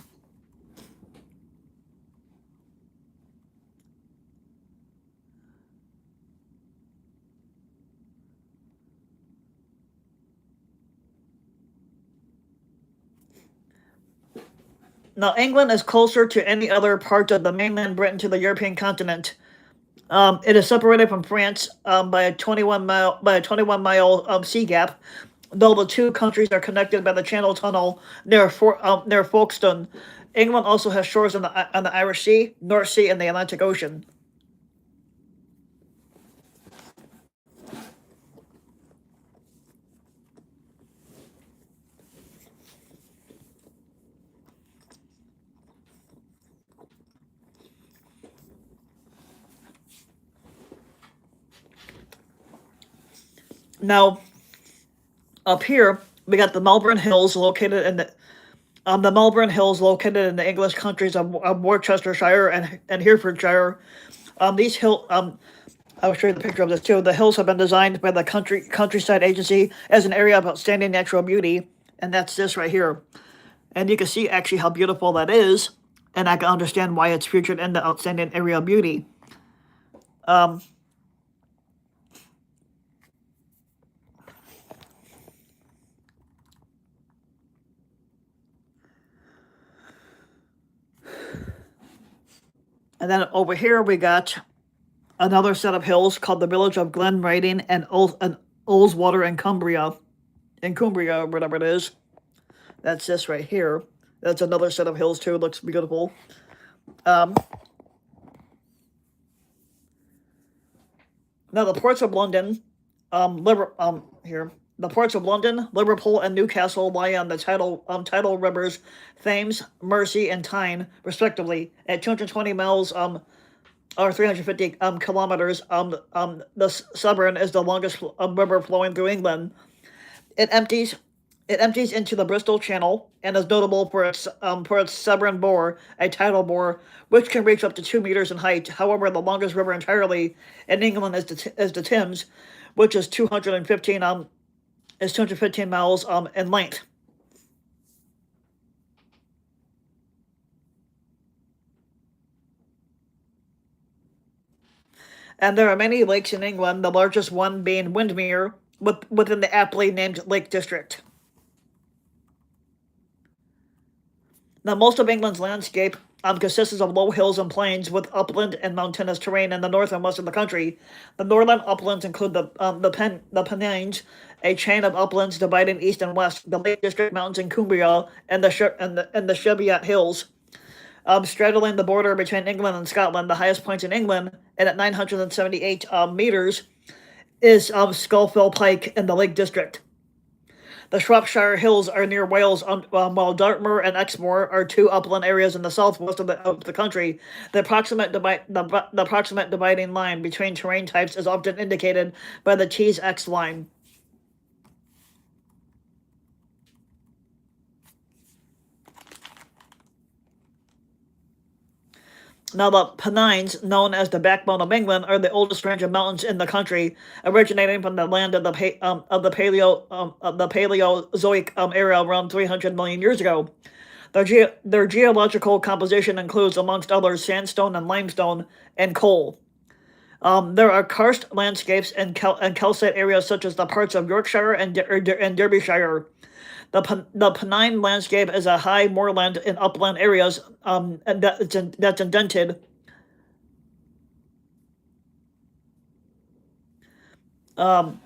Now, England is closer to any other part of the mainland Britain to the European continent. It is separated from France by a 21-mile sea gap, though the two countries are connected by the Channel Tunnel near Folkestone. England also has shores on the Irish Sea, North Sea, and the Atlantic Ocean. Now, up here, we got the Melbourne Hills, located in the English counties of Worcestershire and Herefordshire. These hill I will show you the picture of this too. The hills have been designed by the Countryside Agency as an area of outstanding natural beauty, and that's this right here. And you can see actually how beautiful that is, and I can understand why it's featured in the outstanding area of beauty. Um, and then over here we got another set of hills called the village of Glen Riding and Ullswater in Cumbria, whatever it is. That's this right here. That's another set of hills too. It looks beautiful. Um, Now, the ports of London, here, the ports of London, Liverpool, and Newcastle lie on the tidal rivers Thames, Mersey, and Tyne, respectively, at 220 miles or 350 kilometers. The Severn is the longest river flowing through England. It empties it empties into the Bristol Channel and is notable for its Severn bore, a tidal bore, which can reach up to 2 meters in height. However, the longest river entirely in England is the Thames, which is 215 miles in length. And there are many lakes in England, the largest one being Windermere, within the aptly named Lake District. Now, most of England's landscape consists of low hills and plains, with upland and mountainous terrain in the north and west of the country. The northern uplands include the Pennines, a chain of uplands dividing east and west, the Lake District Mountains in Cumbria, and the Cheviot Hills. Straddling the border between England and Scotland, the highest point in England, and at 978 meters, is Skullfell Pike in the Lake District. The Shropshire Hills are near Wales, while Dartmoor and Exmoor are two upland areas in the southwest of the country. The approximate dividing line between terrain types is often indicated by the Tees-Ex line. Now, the Pennines, known as the backbone of England, are the oldest range of mountains in the country, originating from the land of the Paleozoic era around 300 million years ago. Their geological composition includes, amongst others, sandstone and limestone and coal. There are karst landscapes and calcite areas such as the parts of Yorkshire and Derbyshire. The Pennine landscape is a high moorland in upland areas, and that's indented. Um,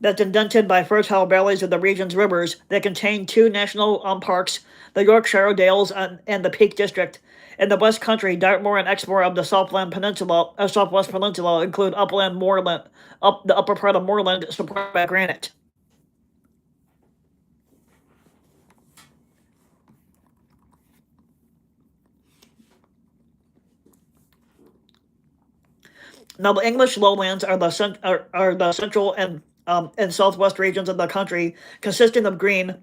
that's indented by fertile valleys of the region's rivers. They contain two national parks, the Yorkshire Dales and the Peak District. In the West Country, Dartmoor and Exmoor of the Southwest Peninsula include upland moorland, the upper part of moorland supported by granite. Now, the English lowlands are the central and southwest regions of the country, consisting of green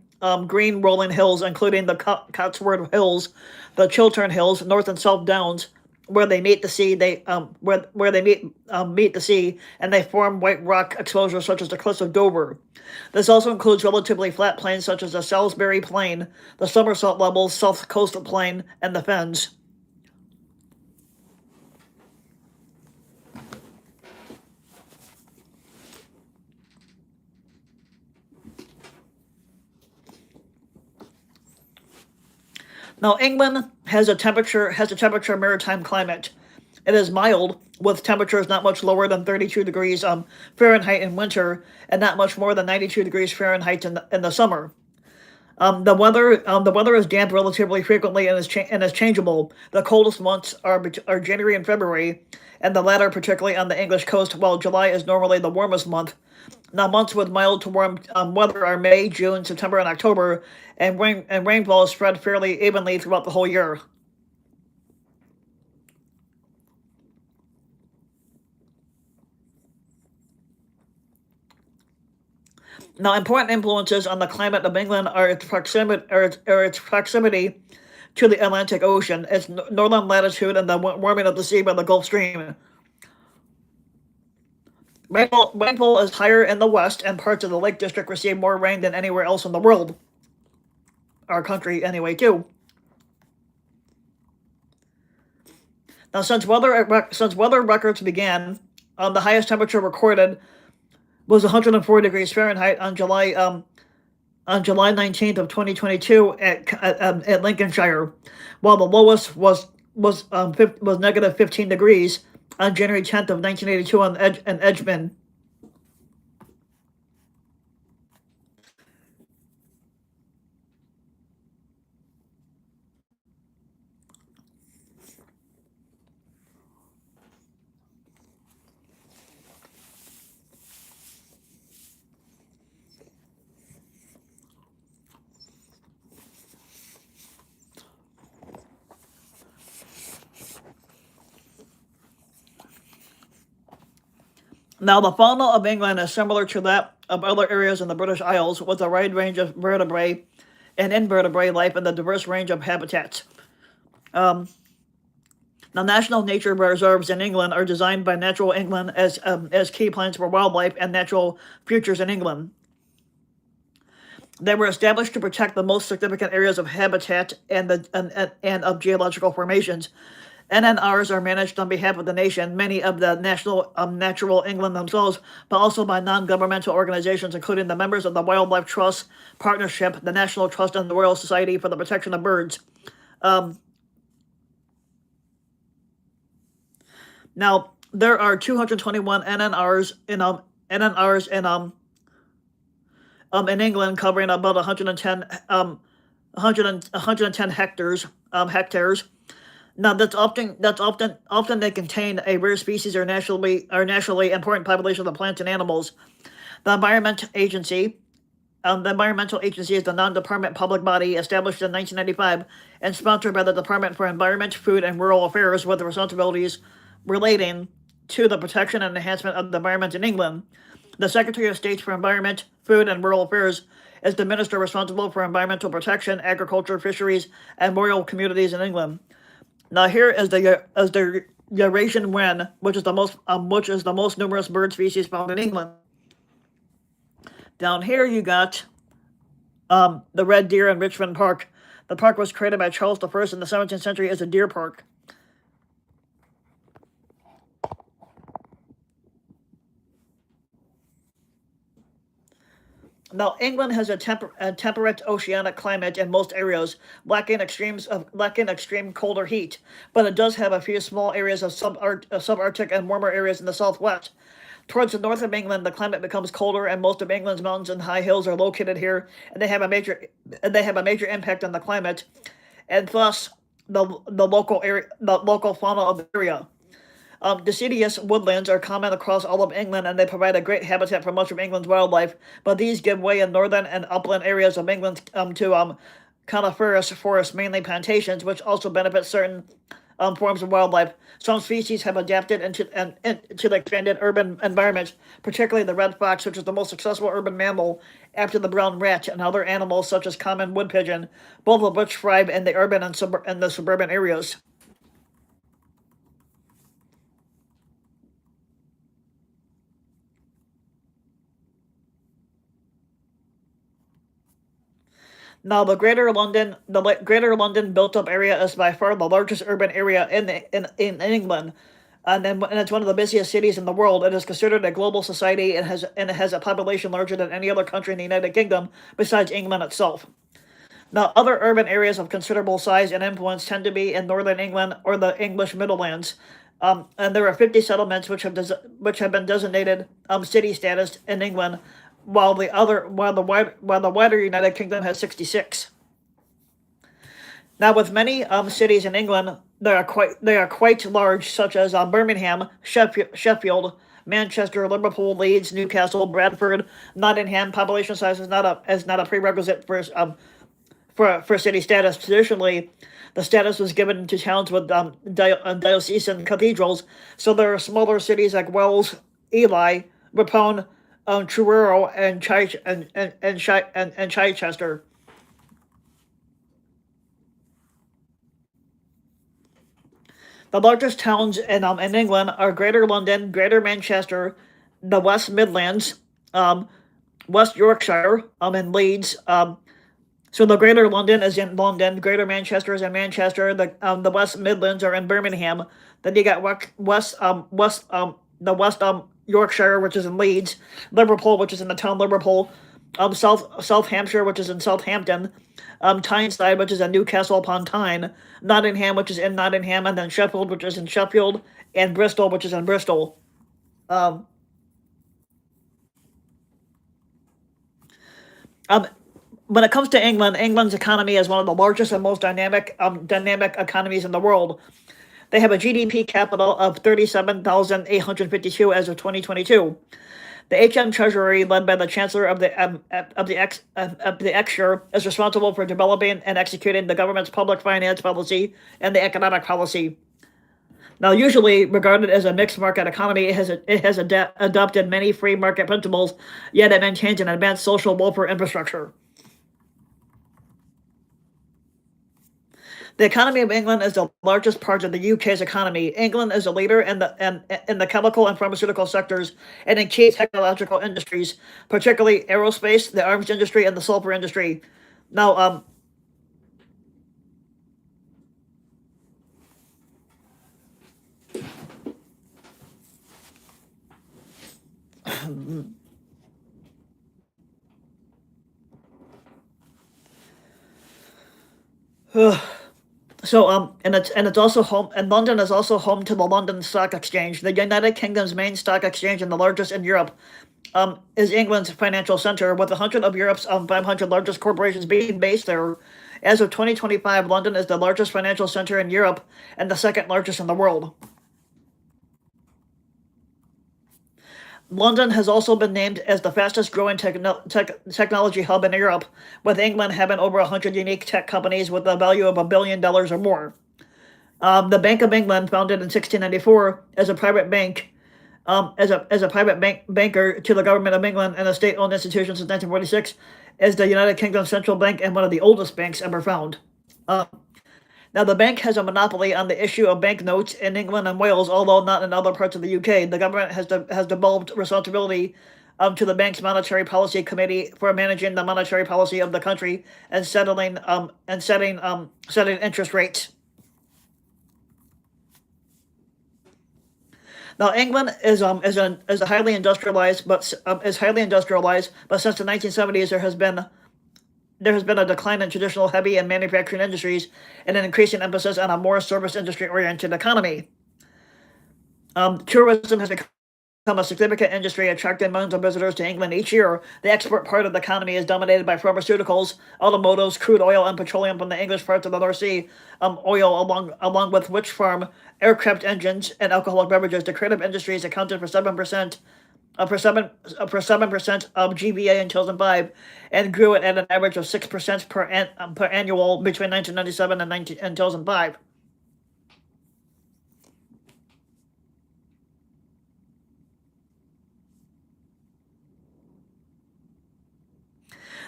rolling hills, including the Cotswold Hills, the Chiltern Hills, North and South Downs, where they meet the sea. Where they meet the sea, and they form white rock exposures such as the cliffs of Dover. This also includes relatively flat plains such as the Salisbury Plain, the Somerset Levels, South Coast Plain, and the Fens. Now, England has a temperature maritime climate. It is mild, with temperatures not much lower than 32 degrees Fahrenheit in winter, and not much more than 92 degrees Fahrenheit in the summer. The weather is damp relatively frequently and is changeable. The coldest months are January and February, and the latter particularly on the English coast, while July is normally the warmest month. Now, months with mild to warm weather are May, June, September, and October, and rainfall is spread fairly evenly throughout the whole year. Now, important influences on the climate of England are its proximity to the Atlantic Ocean, its northern latitude, and the warming of the sea by the Gulf Stream. Rainfall is higher in the west, and parts of the Lake District receive more rain than anywhere else in the world. Our country, anyway, too. Now, since weather records began, the highest temperature recorded was 104 degrees Fahrenheit on July 19th of 2022 at Lincolnshire, while the lowest was negative 15 degrees on January 10th of 1982 in Edgemen. Now, the fauna of England is similar to that of other areas in the British Isles, with a wide range of vertebrate and invertebrate life and a diverse range of habitats. Um, Now, national nature reserves in England are designed by Natural England as key plans for wildlife and natural features in England. They were established to protect the most significant areas of habitat and of geological formations. NNRs are managed on behalf of the nation, many of the National Natural England themselves, but also by non-governmental organizations, including the members of the Wildlife Trust Partnership, the National Trust, and the Royal Society for the Protection of Birds. Um, Now, there are 221 NNRs in England, covering about 110 hectares. Now, often they contain a rare species or naturally important population of plants and animals. The Environment Agency. The Environmental Agency is the non-department public body established in 1995 and sponsored by the Department for Environment, Food, and Rural Affairs, with responsibilities relating to the protection and enhancement of the environment in England. The Secretary of State for Environment, Food, and Rural Affairs is the minister responsible for environmental protection, agriculture, fisheries, and rural communities in England. Now here is the Eurasian wren, which is the most numerous bird species found in England. Down here you got the red deer in Richmond Park. The park was created by Charles I in the 17th century as a deer park. Now, England has a temperate oceanic climate in most areas, lacking extreme cold or heat, but it does have a few small areas of subarctic and warmer areas in the southwest. Towards the north of England, the climate becomes colder, and most of England's mountains and high hills are located here, and they have a major impact on the climate, and thus the local fauna of the area. Deciduous woodlands are common across all of England, and they provide a great habitat for much of England's wildlife, but these give way in northern and upland areas of England to coniferous forests, mainly plantations, which also benefit certain forms of wildlife. Some species have adapted into the expanded urban environment, particularly the red fox, which is the most successful urban mammal after the brown rat, and other animals such as common wood pigeon, both of which thrive in the urban and the suburban areas. Now, the Greater London built-up area is by far the largest urban area in England, and it's one of the busiest cities in the world. It is considered a global society and it has a population larger than any other country in the United Kingdom besides England itself. Now, other urban areas of considerable size and influence tend to be in northern England or the English Midlands, and there are 50 settlements which have been designated city status in England, while the wider United Kingdom has 66. Now, with many cities in England, they are quite large, such as Birmingham, Sheffield, Manchester, Liverpool, Leeds, Newcastle, Bradford, Nottingham. Population size is not a prerequisite for city status. Traditionally, the status was given to towns with diocesan cathedrals. So there are smaller cities like Wells, Ely, Ripon, Truro, and Chichester. The largest towns in England are Greater London, Greater Manchester, the West Midlands, um, West Yorkshire, and Leeds. So the Greater London is in London, Greater Manchester is in Manchester, the West Midlands are in Birmingham. Then you got the West Yorkshire, which is in Leeds, Liverpool, which is in the town Liverpool, South Hampshire, which is in Southampton, Tyneside, which is in Newcastle upon Tyne, Nottingham, which is in Nottingham, and then Sheffield, which is in Sheffield, and Bristol, which is in Bristol. Um, um, when it comes to England, England's economy is one of the largest and most dynamic economies in the world. They have a GDP capital of 37,852 as of 2022. The HM Treasury, led by the Chancellor of the Exchequer, is responsible for developing and executing the government's public finance policy and the economic policy. Now, usually regarded as a mixed market economy, it has adopted many free market principles, yet it maintains an advanced social welfare infrastructure. The economy of England is the largest part of the UK's economy. England is a leader in the chemical and pharmaceutical sectors and in key technological industries, particularly aerospace, the arms industry, and the sulfur industry. Now, and it's also home, and London is also home to the London Stock Exchange, the United Kingdom's main stock exchange and the largest in Europe. Is England's financial center, with 100 of Europe's 500 largest corporations being based there. As of 2025, London is the largest financial center in Europe and the second largest in the world. London has also been named as the fastest growing technology hub in Europe, with England having over 100 unique tech companies with a value of $1 billion or more. The Bank of England, founded in 1694 as a private bank, as a private banker to the government of England and a state-owned institution since 1946, is the United Kingdom's central bank and one of the oldest banks ever found. Uh, Now, the bank has a monopoly on the issue of banknotes in England and Wales, although not in other parts of the UK. The government has devolved responsibility to the bank's monetary policy committee for managing the monetary policy of the country and setting interest rates. Now, England is highly industrialized, but since the 1970s there has been a decline in traditional heavy and manufacturing industries and an increasing emphasis on a more service industry oriented economy. Tourism has become a significant industry, attracting millions of visitors to England each year. The export part of the economy is dominated by pharmaceuticals, automotives, crude oil, and petroleum from the English parts of the North Sea, oil along with witch farm, aircraft engines, and alcoholic beverages. The creative industries accounted for 7% for 7% of GVA in 2005, and grew it at an average of 6% per annual between 1997 and 2005.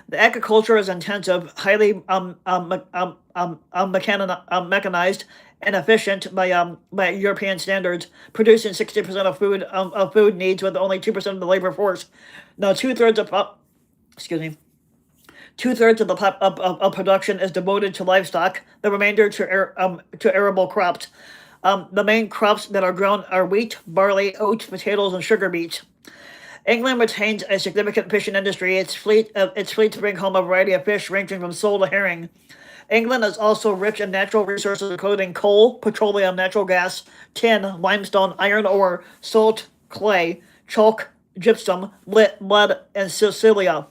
The agriculture is intensive, highly mechanized, and efficient by European standards, producing 60% of food needs with only 2% of the labor force. Now, excuse me, 2/3 of the production is devoted to livestock. The remainder to arable crops. The main crops that are grown are wheat, barley, oats, potatoes, and sugar beets. England retains a significant fishing industry. Its fleets bring home a variety of fish, ranging from sole to herring. England is also rich in natural resources, including coal, petroleum, natural gas, tin, limestone, iron ore, salt, clay, chalk, gypsum, lead, and Sicilia.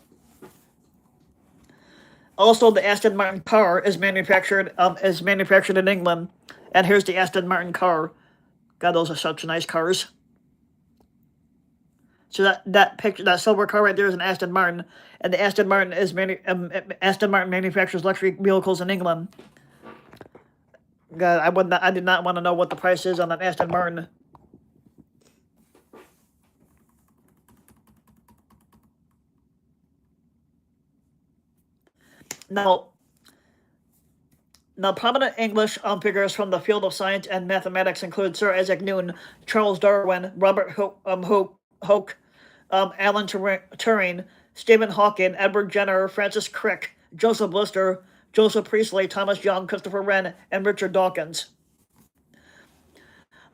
Also, the Aston Martin car is manufactured in England. And here's the Aston Martin car. God, those are such nice cars. So that silver car right there is an Aston Martin, and the Aston Martin Aston Martin manufactures luxury vehicles in England. God, I did not want to know what the price is on an Aston Martin. Now, prominent English figures from the field of science and mathematics include Sir Isaac Newton, Charles Darwin, Robert Hooke, Alan Turing, Stephen Hawking, Edward Jenner, Francis Crick, Joseph Lister, Joseph Priestley, Thomas Young, Christopher Wren, and Richard Dawkins.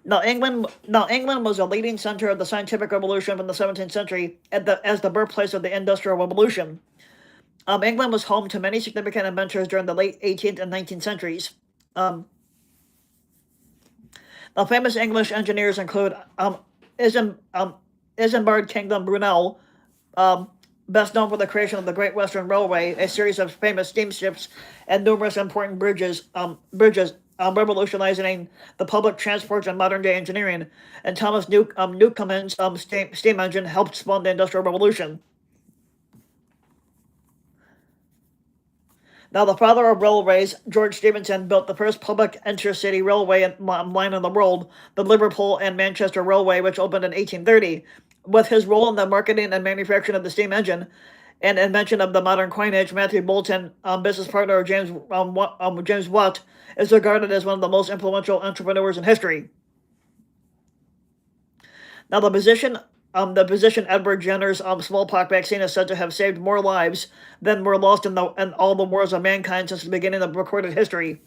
Now, England was a leading center of the scientific revolution from the 17th century as the birthplace of the Industrial Revolution. England was home to many significant inventors during the late 18th and 19th centuries. The famous English engineers include Isambard Kingdom Brunel, best known for the creation of the Great Western Railway, a series of famous steamships, and numerous important bridges, revolutionizing the public transport and modern-day engineering. And Thomas Newcomen's steam engine helped spawn the Industrial Revolution. Now, the father of railways, George Stephenson, built the first public intercity railway line in the world, the Liverpool and Manchester Railway, which opened in 1830. With his role in the marketing and manufacturing of the steam engine and invention of the modern coinage, Matthew Boulton, business partner of James Watt, is regarded as one of the most influential entrepreneurs in history. Now, the position Edward Jenner's smallpox vaccine is said to have saved more lives than were lost in all the wars of mankind since the beginning of recorded history.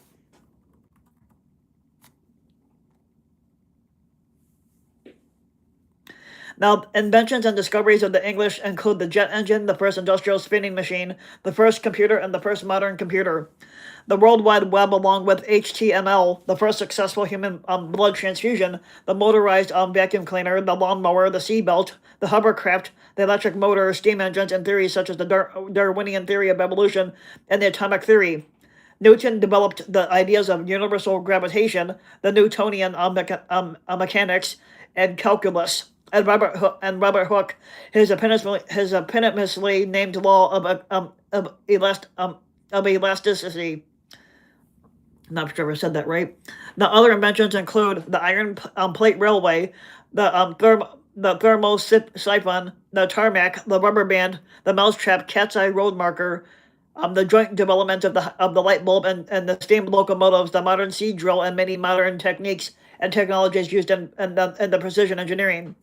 Now, inventions and discoveries of the English include the jet engine, the first industrial spinning machine, the first computer, and the first modern computer. The World Wide Web, along with HTML, the first successful human blood transfusion, the motorized vacuum cleaner, the lawnmower, the seatbelt, the hovercraft, the electric motor, steam engines, and theories such as the Darwinian theory of evolution and the atomic theory. Newton developed the ideas of universal gravitation, the Newtonian mechanics, and calculus. And Robert Hooke, his eponymously named law of elasticity. Not sure if I said that right. Now, other inventions include the iron plate railway, the thermosiphon, the tarmac, the rubber band, the mousetrap, cat's eye road marker, the joint development of the light bulb and the steam locomotives, the modern seed drill, and many modern techniques and technologies used in the precision engineering.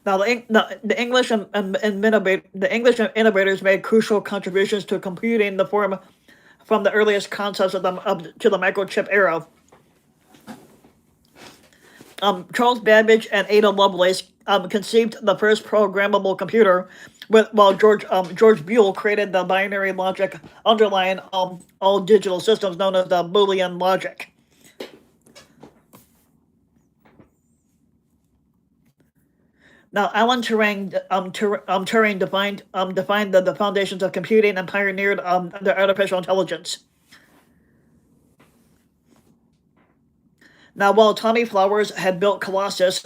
Now, the English the English innovators made crucial contributions to computing the form from the earliest concepts to the microchip era. Charles Babbage and Ada Lovelace conceived the first programmable computer, while George Buell created the binary logic underlying all digital systems, known as the Boolean logic. Now, Alan Turing defined the foundations of computing and pioneered the artificial intelligence. Now, while Tommy Flowers had built Colossus,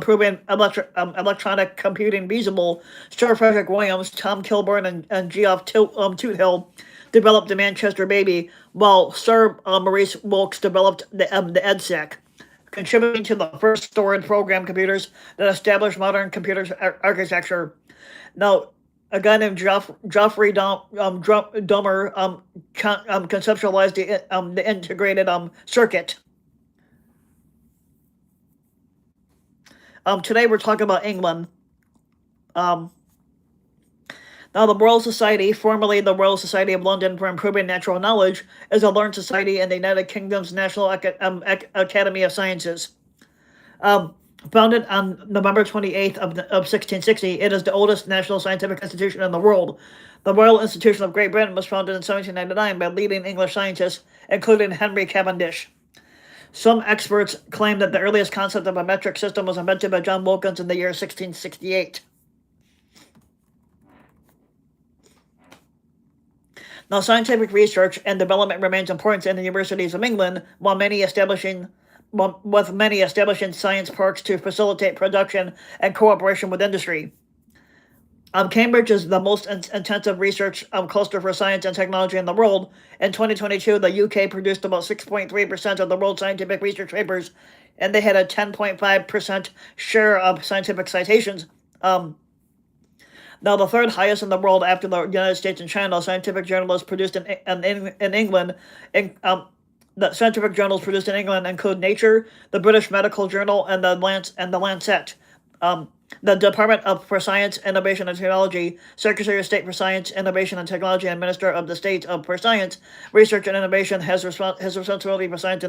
proving electronic computing feasible, Sir Frederick Williams, Tom Kilburn, and Geoff Toothill developed the Manchester Baby, while Sir Maurice Wilkes developed the EDSEC, contributing to the first store and program computers that established modern computer architecture. Now, a guy named Geoffrey Dummer conceptualized the integrated circuit. Today we're talking about England. Now, the Royal Society, formerly the Royal Society of London for Improving Natural Knowledge, is a learned society in the United Kingdom's National Academy of Sciences. Founded on November 28th of 1660, it is the oldest national scientific institution in the world. The Royal Institution of Great Britain was founded in 1799 by leading English scientists, including Henry Cavendish. Some experts claim that the earliest concept of a metric system was invented by John Wilkins in the year 1668. Now, scientific research and development remains important in the universities of England, with many establishing science parks to facilitate production and cooperation with industry. Cambridge is the most intensive research cluster for science and technology in the world. In 2022, the UK produced about 6.3% of the world's scientific research papers, and they had a 10.5% share of scientific citations. Now, the third highest in the world after the United States and China, scientific journals produced in England. The scientific journals produced in England include Nature, the British Medical Journal, and the Lancet. The Department for Science, Innovation, and Technology, Secretary of State for Science, Innovation, and Technology, and Minister of the State for Science, Research, and Innovation has responsibility for science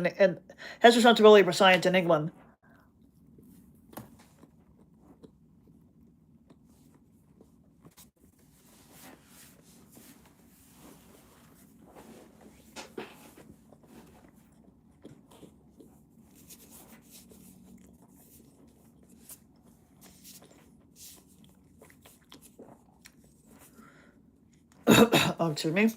in England. Excuse me.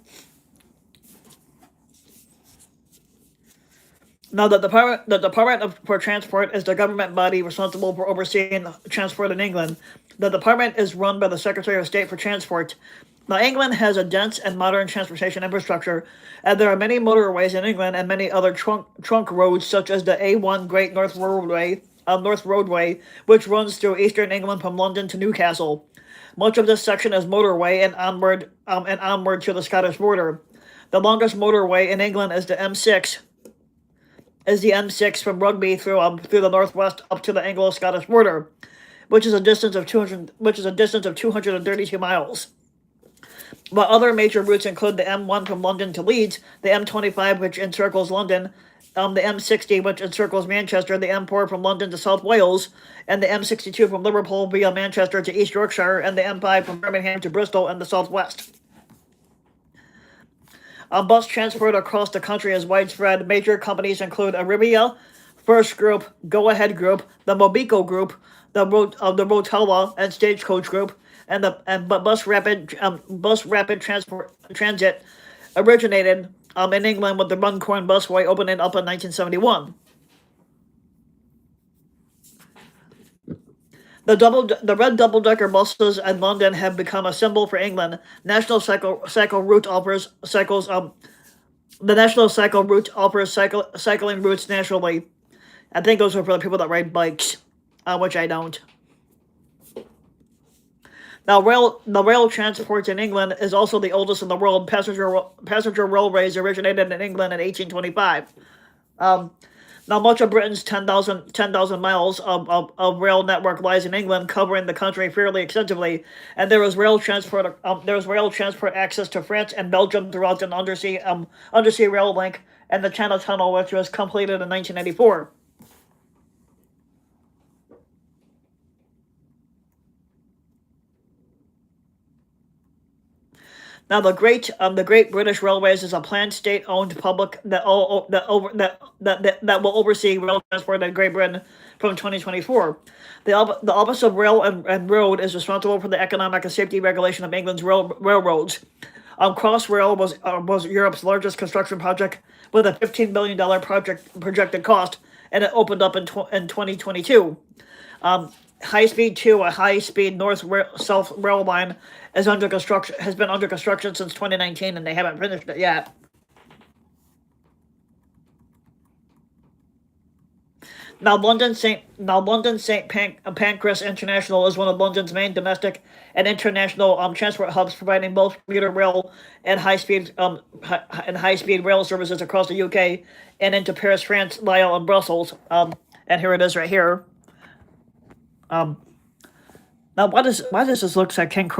Now, the Department for Transport is the government body responsible for overseeing transport in England. The department is run by the Secretary of State for Transport. Now, England has a dense and modern transportation infrastructure, and there are many motorways in England and many other trunk roads, such as the A1 Great North Roadway, which runs through eastern England from London to Newcastle. Much of this section is motorway and onward to the Scottish border. The longest motorway in England is the M6. From Rugby through the northwest up to the Anglo-Scottish border, which is a distance of 232 miles. But other major routes include the M1 from London to Leeds, the M25 which encircles London, the M60 which encircles Manchester, the M4 from London to South Wales, and the M62 from Liverpool via Manchester to East Yorkshire, and the M5 from Birmingham to Bristol and the southwest. Bus transport across the country is widespread. Major companies include Arrivia, First Group, Go Ahead Group, the Mobico Group, the Rotella and Stagecoach Group, and Bus Rapid Transit originated in England with the Runcorn Busway opening up in 1971. The red double-decker buses in London have become a symbol for England. National cycle route offers cycles. The National Cycle Route offers cycling routes nationally. I think those are for the people that ride bikes, which I don't. Now, the rail transport in England is also the oldest in the world. Passenger railways originated in England in 1825. Now, much of Britain's 10,000 miles of rail network lies in England, covering the country fairly extensively. And there is rail transport. There is rail transport access to France and Belgium throughout an undersea rail link and the Channel Tunnel, which was completed in 1984. Now, the Great British Railways is a planned state-owned public that will oversee rail transport in Great Britain from 2024. The Office of Rail and Road is responsible for the economic and safety regulation of England's railroads. Crossrail was Europe's largest construction project with a $15 billion projected cost, and it opened up in 2022. High Speed 2, a high-speed north-south rail line, has been under construction since 2019, and they haven't finished it yet. Now, London St. Pancras International is one of London's main domestic and international transport hubs, providing both commuter rail and high-speed rail services across the UK and into Paris, France, Lille, and Brussels. And here it is right here. Now, why does this look like King's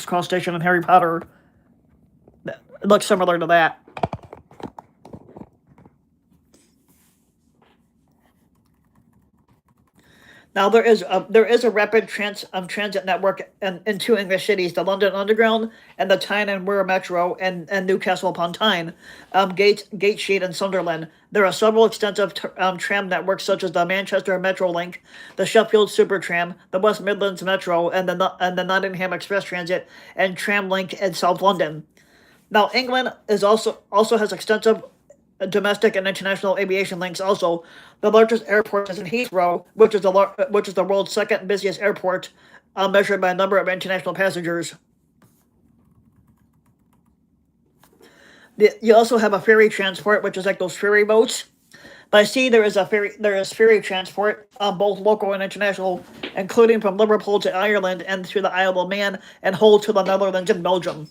Cross Station in Harry Potter? It looks similar to that. Now, there is a rapid transit network in two English cities: the London Underground and the Tyne and Wear Metro, and Newcastle upon Tyne, Gateshead, and Sunderland. There are several extensive tram networks such as the Manchester Metrolink, the Sheffield Supertram, the West Midlands Metro, and the Nottingham Express Transit and Tramlink in South London. Now, England also has extensive domestic and international aviation links. Also, the largest airport is in Heathrow, which is the world's second busiest airport, measured by number of international passengers. You also have a ferry transport, which is like those ferry boats. By sea, there is ferry transport, both local and international, including from Liverpool to Ireland and through the Isle of Man and Hull to the Netherlands and Belgium.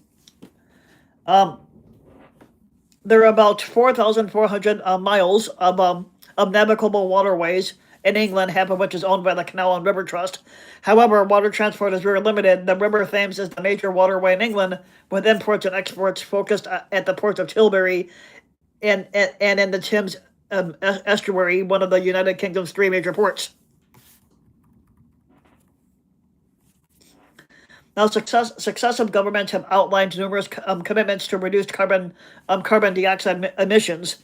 There are about 4,400 miles of navigable waterways in England, half of which is owned by the Canal and River Trust. However, water transport is very limited. The River Thames is the major waterway in England, with imports and exports focused at the ports of Tilbury and in the Thames estuary, one of the United Kingdom's three major ports. Now, successive governments have outlined numerous commitments to reduce carbon dioxide emissions.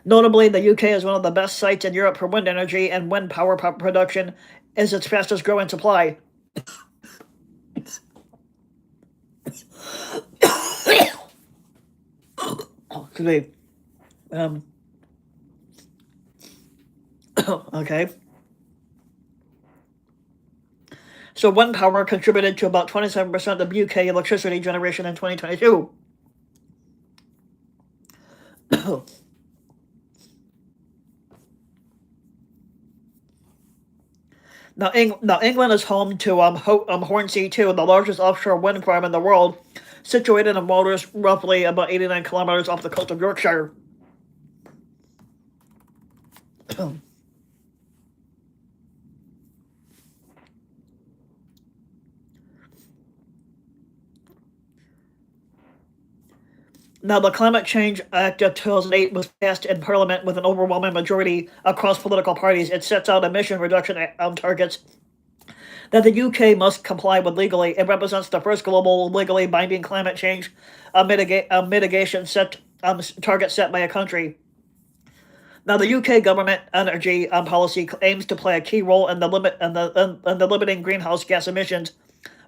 Notably, the UK is one of the best sites in Europe for wind energy, and wind power production is its fastest growing supply. Excuse me. Okay. So wind power contributed to about 27% of UK electricity generation in 2022. Now, England is home to Hornsea 2, the largest offshore wind farm in the world, situated in waters roughly about 89 kilometers off the coast of Yorkshire. Now, the Climate Change Act of 2008 was passed in Parliament with an overwhelming majority across political parties. It sets out emission reduction targets that the UK must comply with legally. It represents the first global legally binding climate change mitigation target set by a country. Now, the UK government energy policy aims to play a key role in the limiting greenhouse gas emissions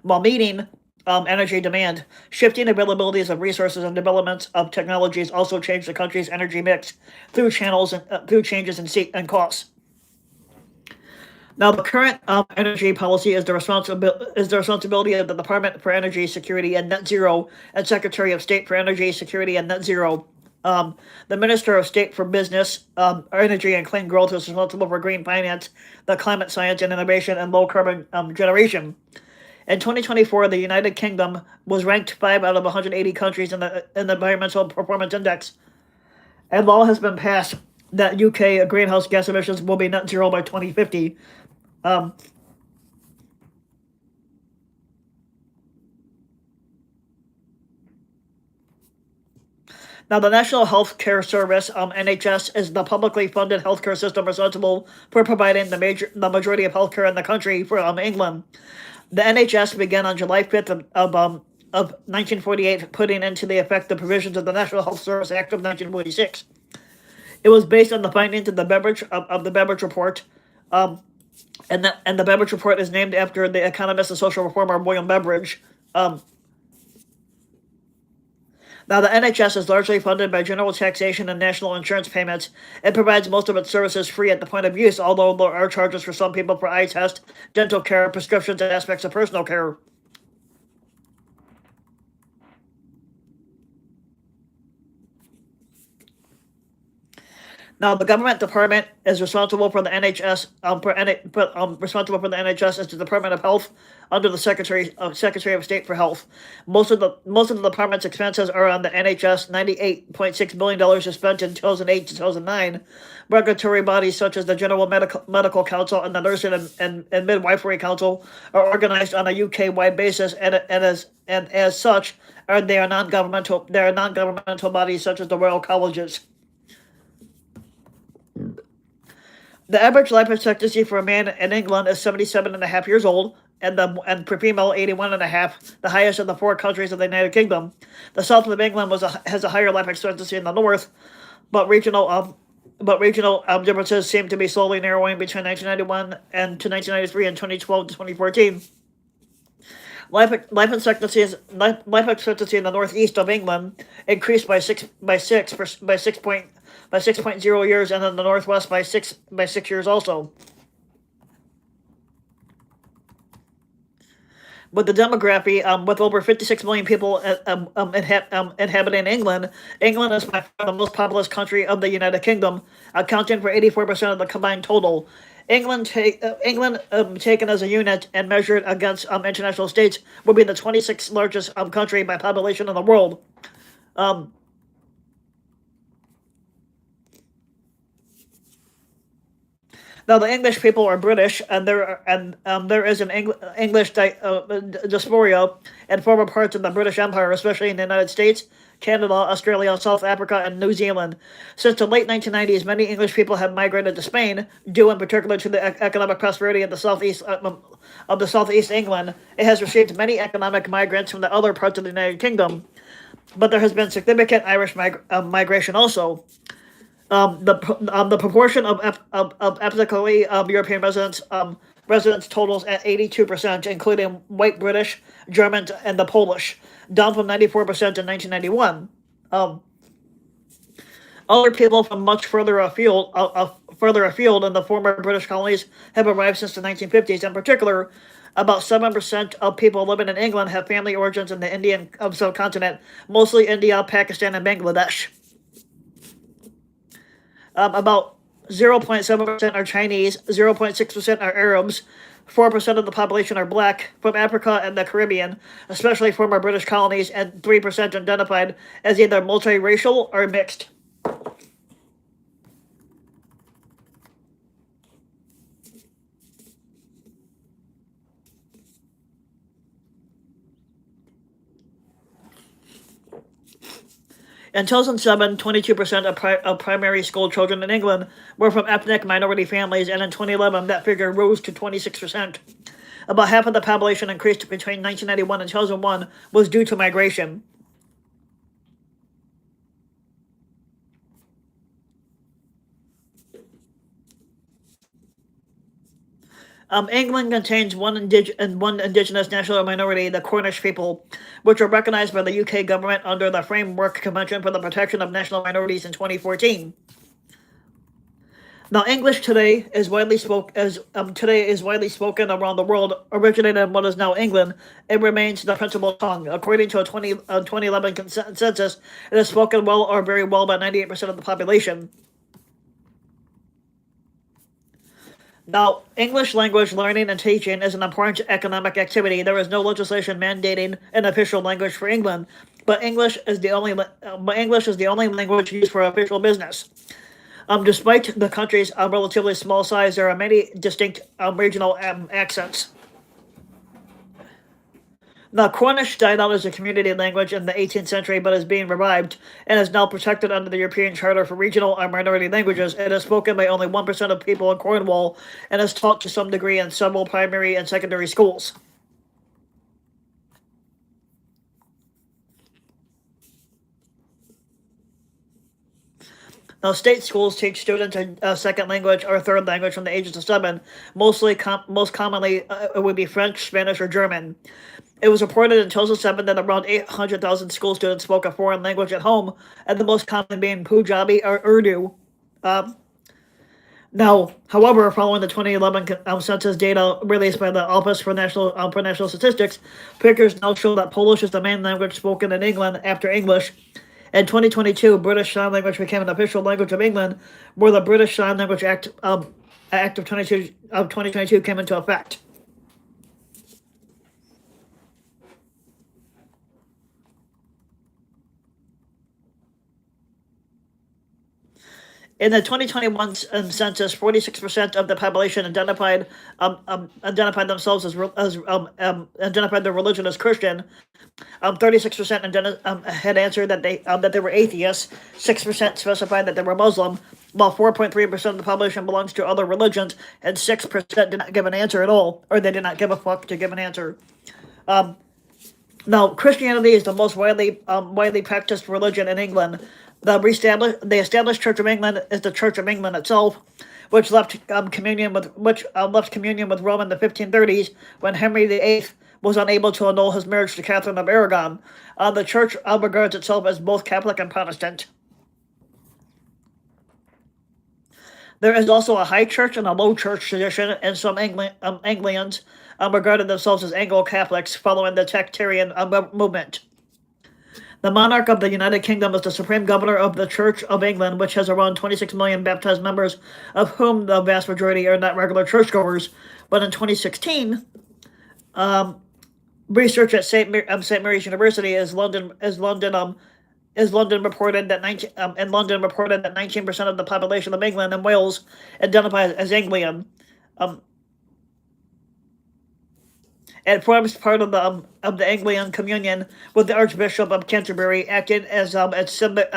while meeting energy demand. Shifting availabilities of resources and developments of technologies also change the country's energy mix through changes in costs. Now, the current energy policy is the responsibility of the Department for Energy Security and Net Zero and Secretary of State for Energy Security and Net Zero. The Minister of State for Business, Energy, and Clean Growth is responsible for green finance, the climate science and innovation, and low carbon generation. In 2024, the United Kingdom was ranked 5 out of 180 countries in the Environmental Performance Index, and law has been passed that UK greenhouse gas emissions will be net zero by 2050. Um, Now, the National Health Care Service, NHS, is the publicly funded healthcare system responsible for providing the majority of healthcare in the country for England. The NHS began on July 5th of 1948, putting into the effect the provisions of the National Health Service Act of 1946. It was based on the findings of the Beveridge Report, and the Beveridge Report is named after the economist and social reformer William Beveridge. Now, the NHS is largely funded by general taxation and national insurance payments. It provides most of its services free at the point of use, although there are charges for some people for eye tests, dental care, prescriptions, and aspects of personal care. Now, the government department is responsible for the NHS. Responsible for the NHS is the Department of Health under the Secretary of State for Health. Most of the department's expenses are on the NHS. $98.6 billion is spent in 2008 to 2009. Regulatory bodies such as the General Medical Council and the Nursing and Midwifery Council are organized on a UK-wide basis, and as such, they are non-governmental. They are non-governmental bodies such as the Royal Colleges. The average life expectancy for a man in England is 77.5 years old, and for female 81.5, the highest of the 4 countries of the United Kingdom. The south of England has a higher life expectancy than the north, but regional differences seem to be slowly narrowing between 1991 and to 1993 and 2012 to 2014. Life expectancy in the northeast of England increased by 6.0 years, and in the northwest by 6 years also. With the demography, with over 56 million people inhabiting England, England is by far the most populous country of the United Kingdom, accounting for 84% of the combined total. England, taken as a unit and measured against international states, would be the 26th largest country by population in the world. Now, the English people are British, and there is an English diaspora in former parts of the British Empire, especially in the United States, Canada, Australia, South Africa, and New Zealand. Since the late 1990s, many English people have migrated to Spain, due in particular to the economic prosperity of the southeast England. It has received many economic migrants from the other parts of the United Kingdom, but there has been significant Irish migration also. The proportion of ethnically European residents totals at 82%, including white British, Germans, and the Polish, down from 94% in 1991. Other people from much further afield in the former British colonies have arrived since the 1950s. In particular, about 7% of people living in England have family origins in the Indian subcontinent, mostly India, Pakistan, and Bangladesh. About 0.7% are Chinese, 0.6% are Arabs, 4% of the population are black from Africa and the Caribbean, especially former British colonies, and 3% identified as either multiracial or mixed. In 2007, 22% of primary school children in England were from ethnic minority families, and in 2011, that figure rose to 26%. About half of the population increased between 1991 and 2001 was due to migration. England contains one indigenous national minority, the Cornish people, which are recognized by the UK government under the Framework Convention for the Protection of National Minorities in 2014. Now, English today is widely spoken around the world. Originated in what is now England, it remains the principal tongue. According to a 2011 census, it is spoken well or very well by 98% of the population. Now, English language learning and teaching is an important economic activity. There is no legislation mandating an official language for England, but English is the only language used for official business. Despite the country's relatively small size, there are many distinct regional accents. Now, Cornish died out as a community language in the 18th century, but is being revived and is now protected under the European Charter for Regional and Minority Languages. It is spoken by only 1% of people in Cornwall and is taught to some degree in several primary and secondary schools. Now, state schools teach students a second language or third language from the ages of 7. Most commonly, it would be French, Spanish, or German. It was reported in 2007 that around 800,000 school students spoke a foreign language at home, and the most common being Punjabi or Urdu. Now, however, following the 2011 census data released by the Office for National Statistics, figures now show that Polish is the main language spoken in England after English. In 2022, British Sign Language became an official language of England, where the British Sign Language Act of 2022 came into effect. In the 2021 census, 46% of the population identified themselves identified their religion as Christian. 36% had answered that they were atheists. 6% specified that they were Muslim, while 4.3% of the population belongs to other religions, and 6% did not give an answer at all, or they did not give a fuck to give an answer. Now, Christianity is the most widely practiced religion in England. The established Church of England is the Church of England itself, which left communion with Rome in the 1530s when Henry VIII was unable to annul his marriage to Catherine of Aragon. The Church regards itself as both Catholic and Protestant. There is also a high church and a low church tradition, and some Anglians regarded themselves as Anglo-Catholics following the sectarian movement. The monarch of the United Kingdom is the supreme governor of the Church of England, which has around 26 million baptized members, of whom the vast majority are not regular churchgoers. But in 2016, research at St. Mary's University London reported that 19% of the population of England and Wales identify as Anglican. It forms part of the Anglican Communion, with the Archbishop of Canterbury acting as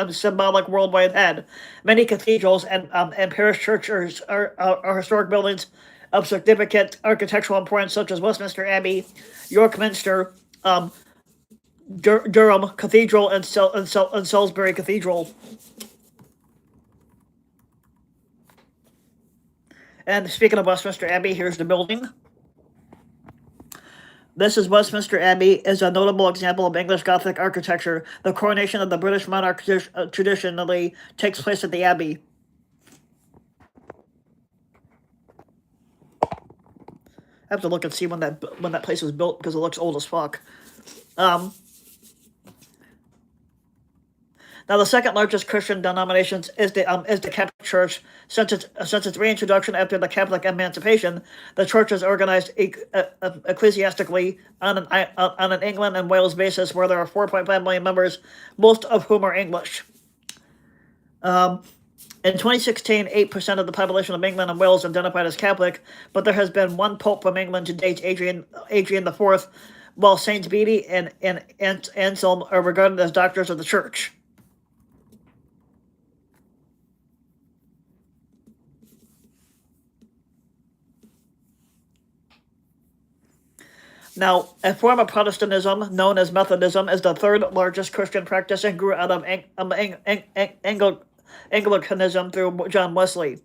symbolic worldwide head. Many cathedrals and parish churches are historic buildings of significant architectural importance, such as Westminster Abbey, York Minster, Durham Cathedral, and Salisbury Cathedral. And speaking of Westminster Abbey, here's the building. This is Westminster Abbey, is a notable example of English Gothic architecture. The coronation of the British monarch traditionally takes place at the Abbey. I have to look and see when that place was built, because it looks old as fuck. Now, the second largest Christian denomination is the Catholic Church. Since its reintroduction after the Catholic Emancipation, the Church is organized ecclesiastically on an England and Wales basis, where there are 4.5 million members, most of whom are English. In 2016, 8% of the population of England and Wales identified as Catholic, but there has been one pope from England to date, Adrian IV, while Saints Bede and Anselm are regarded as doctors of the Church. Now, a form of Protestantism known as Methodism is the third largest Christian practice and grew out of Anglicanism through John Wesley.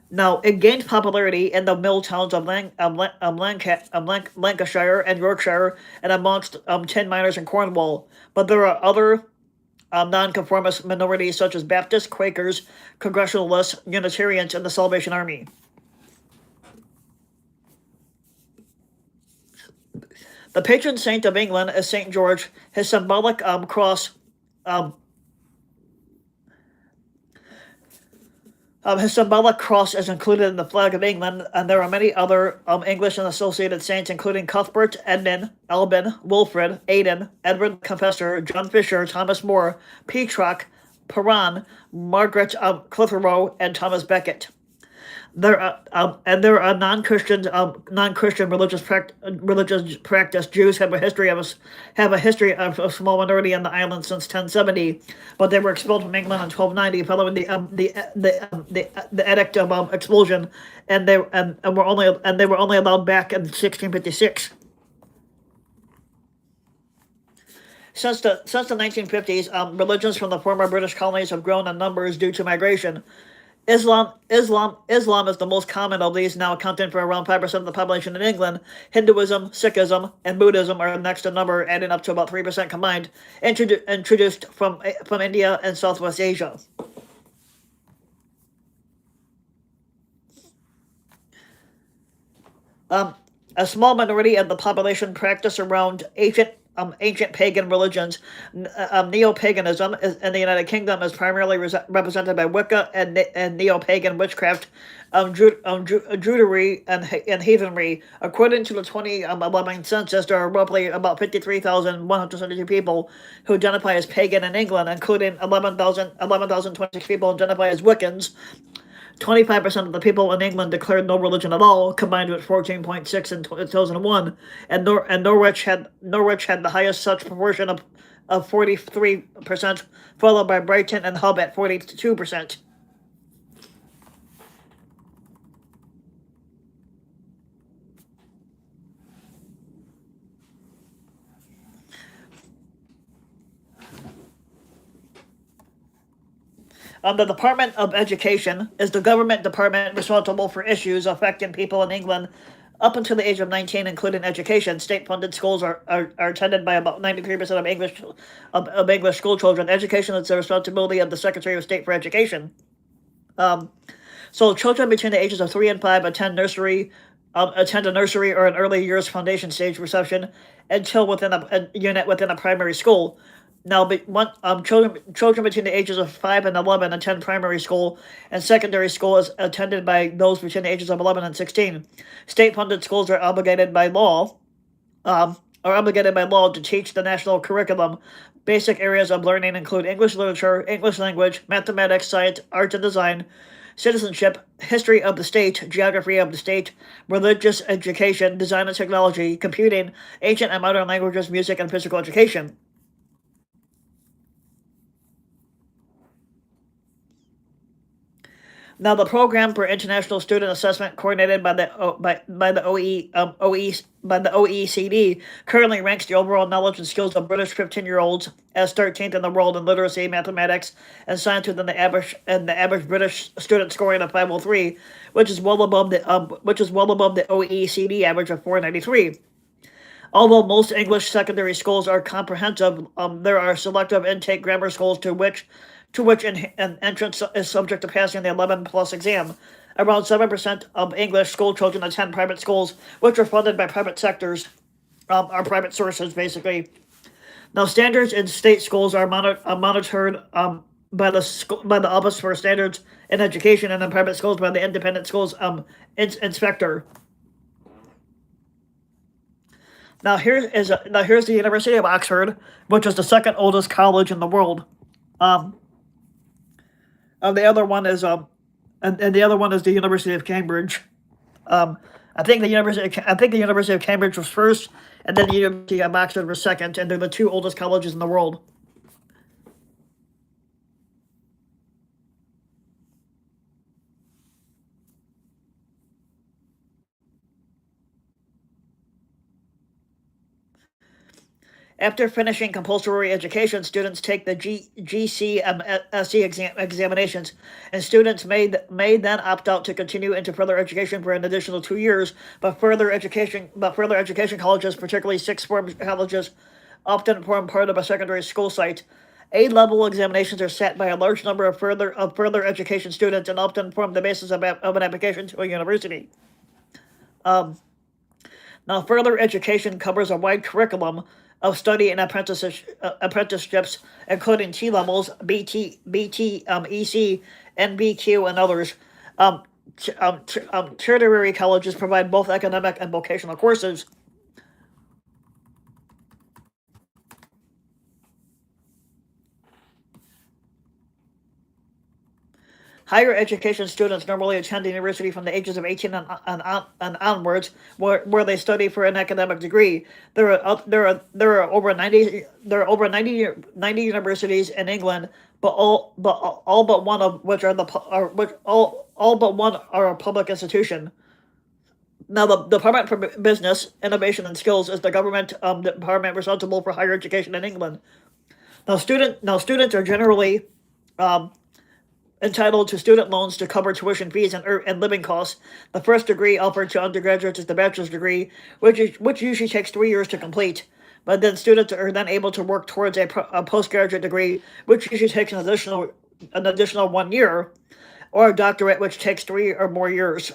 Now, it gained popularity in the mill towns of Lancashire and Yorkshire, and amongst tin miners in Cornwall. But there are other nonconformist minorities such as Baptists, Quakers, Congregationalists, Unitarians, and the Salvation Army. The patron saint of England is St. George. His symbolic cross is included in the flag of England, and there are many other English and associated saints, including Cuthbert, Edmund, Albin, Wilfrid, Aidan, Edward the Confessor, John Fisher, Thomas More, Petrarch, Perron, Margaret Clitheroe, and Thomas Becket. There are non-Christian religious practice. Jews have a history of a small minority on the island since 1070, but they were expelled from England in 1290 following the Edict of Expulsion, and they were only allowed back in 1656. Since the 1950s, religions from the former British colonies have grown in numbers due to migration. Islam is the most common of these, now accounting for around 5% of the population in England. Hinduism, Sikhism, and Buddhism are next in number, adding up to about 3% combined, introduced from India and Southwest Asia. A small minority of the population practice around ancient pagan religions. Neo-paganism in the United Kingdom is primarily represented by Wicca and neo-pagan witchcraft, Druidry, and heathenry. According to the 2011 census, there are roughly about 53,172 people who identify as pagan in England, including 11,026 people identify as Wiccans. 25% of the people in England declared no religion at all, combined with 14.6 in 2001, and Norwich had the highest such proportion of 43%, followed by Brighton and Hove at 42%. The Department of Education is the government department responsible for issues affecting people in England up until the age of 19, including education. State-funded schools are attended by about 93% of English school children. Education is the responsibility of the Secretary of State for Education. So children between the ages of 3 and 5 attend a nursery or an early years foundation stage reception until within a unit within a primary school. Now, children between the ages of 5 and 11 attend primary school, and secondary school is attended by those between the ages of 11 and 16. State-funded schools are obligated by law to teach the national curriculum. Basic areas of learning include English literature, English language, mathematics, science, art and design, citizenship, history of the state, geography of the state, religious education, design and technology, computing, ancient and modern languages, music, and physical education. Now, the Program for International Student Assessment, coordinated by the OECD, currently ranks the overall knowledge and skills of British 15-year-olds as 13th in the world in literacy, mathematics, and science, within the average British student scoring of 503, which is well above the OECD average of 493. Although most English secondary schools are comprehensive, there are selective intake grammar schools to which an entrance is subject to passing the 11+ exam. Around 7% of English school children attend private schools, which are funded by private sectors, or private sources, basically. Now, standards in state schools are monitored by the Office for Standards in Education, and in private schools by the Independent Schools Inspector. Now, here's the University of Oxford, which is the second oldest college in the world. The other one is and the other one is the University of Cambridge. I think the University of Cambridge was first, and then the University of Oxford was second, and they're the two oldest colleges in the world. After finishing compulsory education, students take the GCSE examinations, and students may then opt out to continue into further education for an additional 2 years. But further education colleges, particularly sixth form colleges, often form part of a secondary school site. A-level examinations are set by a large number of further education students and often form the basis of an application to a university. Um, Now, further education covers a wide curriculum of study and apprenticeships, including T levels, BT, EC, NBQ, and others. Um, Tertiary colleges provide both academic and vocational courses. Higher education students normally attend the university from the ages of 18 and onwards, where they study for an academic degree. There are over 90 universities in England, but all but one of which are the pu- are which all but one are a public institution. Now, the Department for Business, Innovation and Skills is the government department responsible for higher education in England. Students are generally um, entitled to student loans to cover tuition fees and living costs. The first degree offered to undergraduates is the bachelor's degree, which usually takes 3 years to complete. But then students are then able to work towards a postgraduate degree, which usually takes an additional 1 year, or a doctorate, which takes 3 or more years.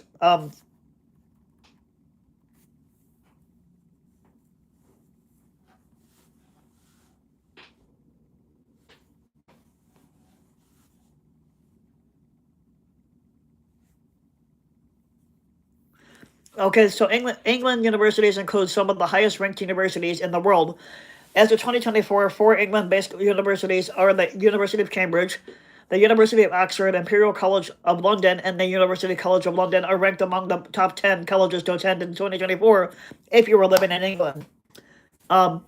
Okay, so England universities include some of the highest ranked universities in the world. As of 2024, four England-based universities are the University of Cambridge, the University of Oxford, Imperial College of London, and the University College of London are ranked among the top 10 colleges to attend in 2024 if you were living in England. Um,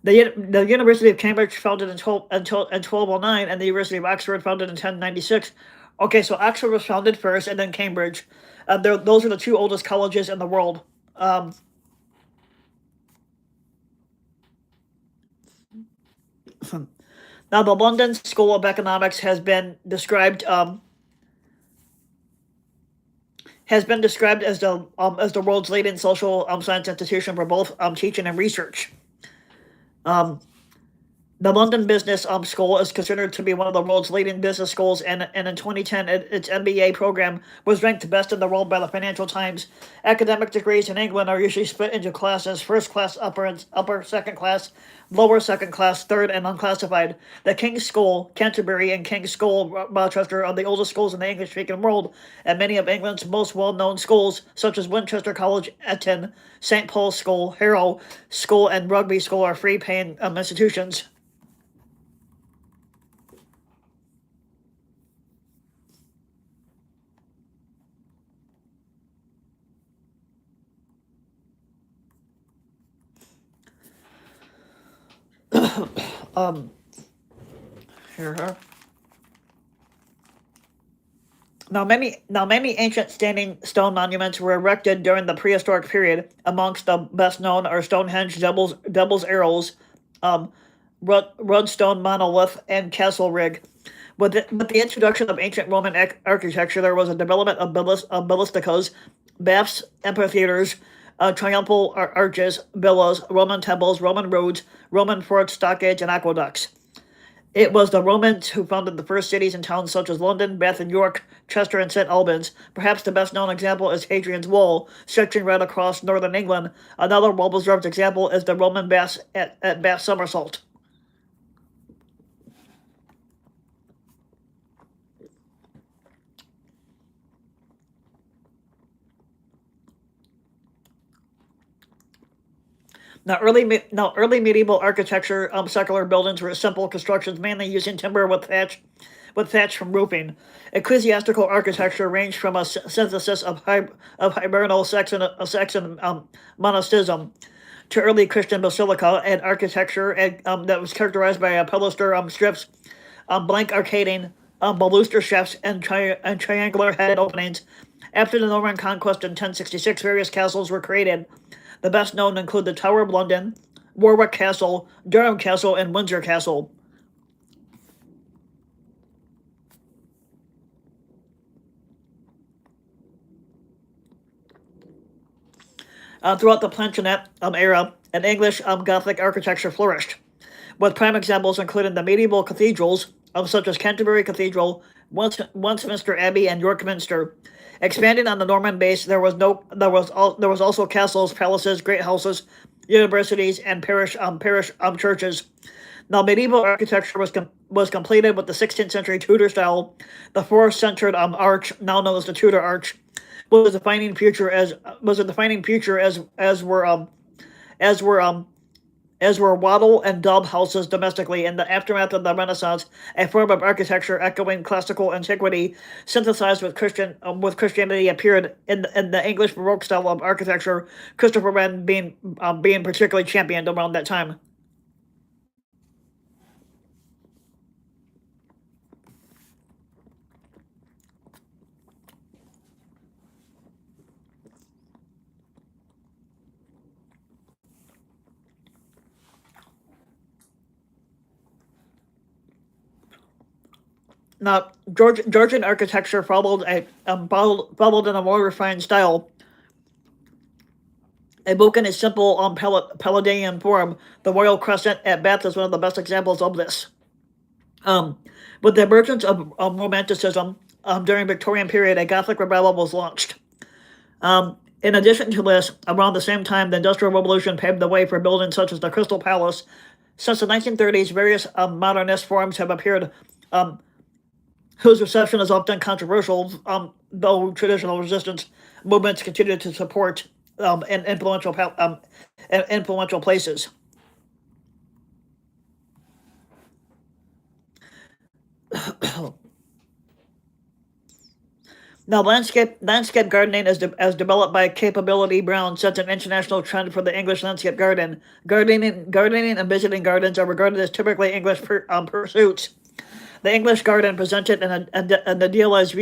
the University of Cambridge founded in 1209, and the University of Oxford founded in 1096. Okay, so Oxford was founded first, and then Cambridge. Those are the two oldest colleges in the world. Um, Now, the London School of Economics has been described as the world's leading social science institution for both teaching and research. Um, The London Business School is considered to be one of the world's leading business schools, and in 2010, its MBA program was ranked best in the world by the Financial Times. Academic degrees in England are usually split into classes: first class, upper second class, lower second class, third, and unclassified. The King's School, Canterbury, and King's School, Rochester, are the oldest schools in the English-speaking world, and many of England's most well-known schools, such as Winchester College, Eton, St Paul's School, Harrow School, and Rugby School, are free-paying institutions. Um, Here. Now many ancient standing stone monuments were erected during the prehistoric period. Amongst the best known are Stonehenge, Devil's Arrows, um, Rudstone Monolith, and Castle Rig. With the introduction of ancient Roman architecture, there was a development of ballisticas, baths, amphitheaters, triumphal arches, villas, Roman temples, Roman roads, Roman forts, stockades, and aqueducts. It was the Romans who founded the first cities and towns such as London, Bath and York, Chester, and St Albans. Perhaps the best known example is Hadrian's Wall, stretching right across northern England. Another well preserved example is the Roman baths at Bath Somersault. Early medieval architecture, secular buildings were simple constructions, mainly using timber with thatch from roofing. Ecclesiastical architecture ranged from a synthesis of hibernal Saxon monasticism to early Christian basilica and architecture that was characterized by pilaster strips, blank arcading, baluster shafts, and triangular headed openings. After the Norman conquest in 1066, various castles were created. The best known include the Tower of London, Warwick Castle, Durham Castle, and Windsor Castle. Throughout the Plantagenet era, an English Gothic architecture flourished. with prime examples including the medieval cathedrals such as Canterbury Cathedral, Westminster Abbey, and York Minster. Expanding on the Norman base, there was also castles, palaces, great houses, universities, and parish churches. Now, medieval architecture was completed with the 16th century Tudor style. The four-centered arch, now known as the Tudor Arch, was a defining feature as were wattle and daub houses domestically. In the aftermath of the Renaissance, a form of architecture echoing classical antiquity, synthesized with Christianity, appeared in the English Baroque style of architecture. Christopher Wren being particularly championed around that time. Now, Georgian architecture followed in a more refined style, evoking a simple Palladian form. The Royal Crescent at Bath is one of the best examples of this. With the emergence of Romanticism during Victorian period, a Gothic revival was launched. In addition to this, around the same time, the Industrial Revolution paved the way for buildings such as the Crystal Palace. Since the 1930s, various modernist forms have appeared, whose reception is often controversial, though traditional resistance movements continue to support in influential places. Now, landscape gardening, as developed by Capability Brown, sets an international trend for the English landscape garden. Gardening and visiting gardens are regarded as typically English pursuits. The English garden presented an idealized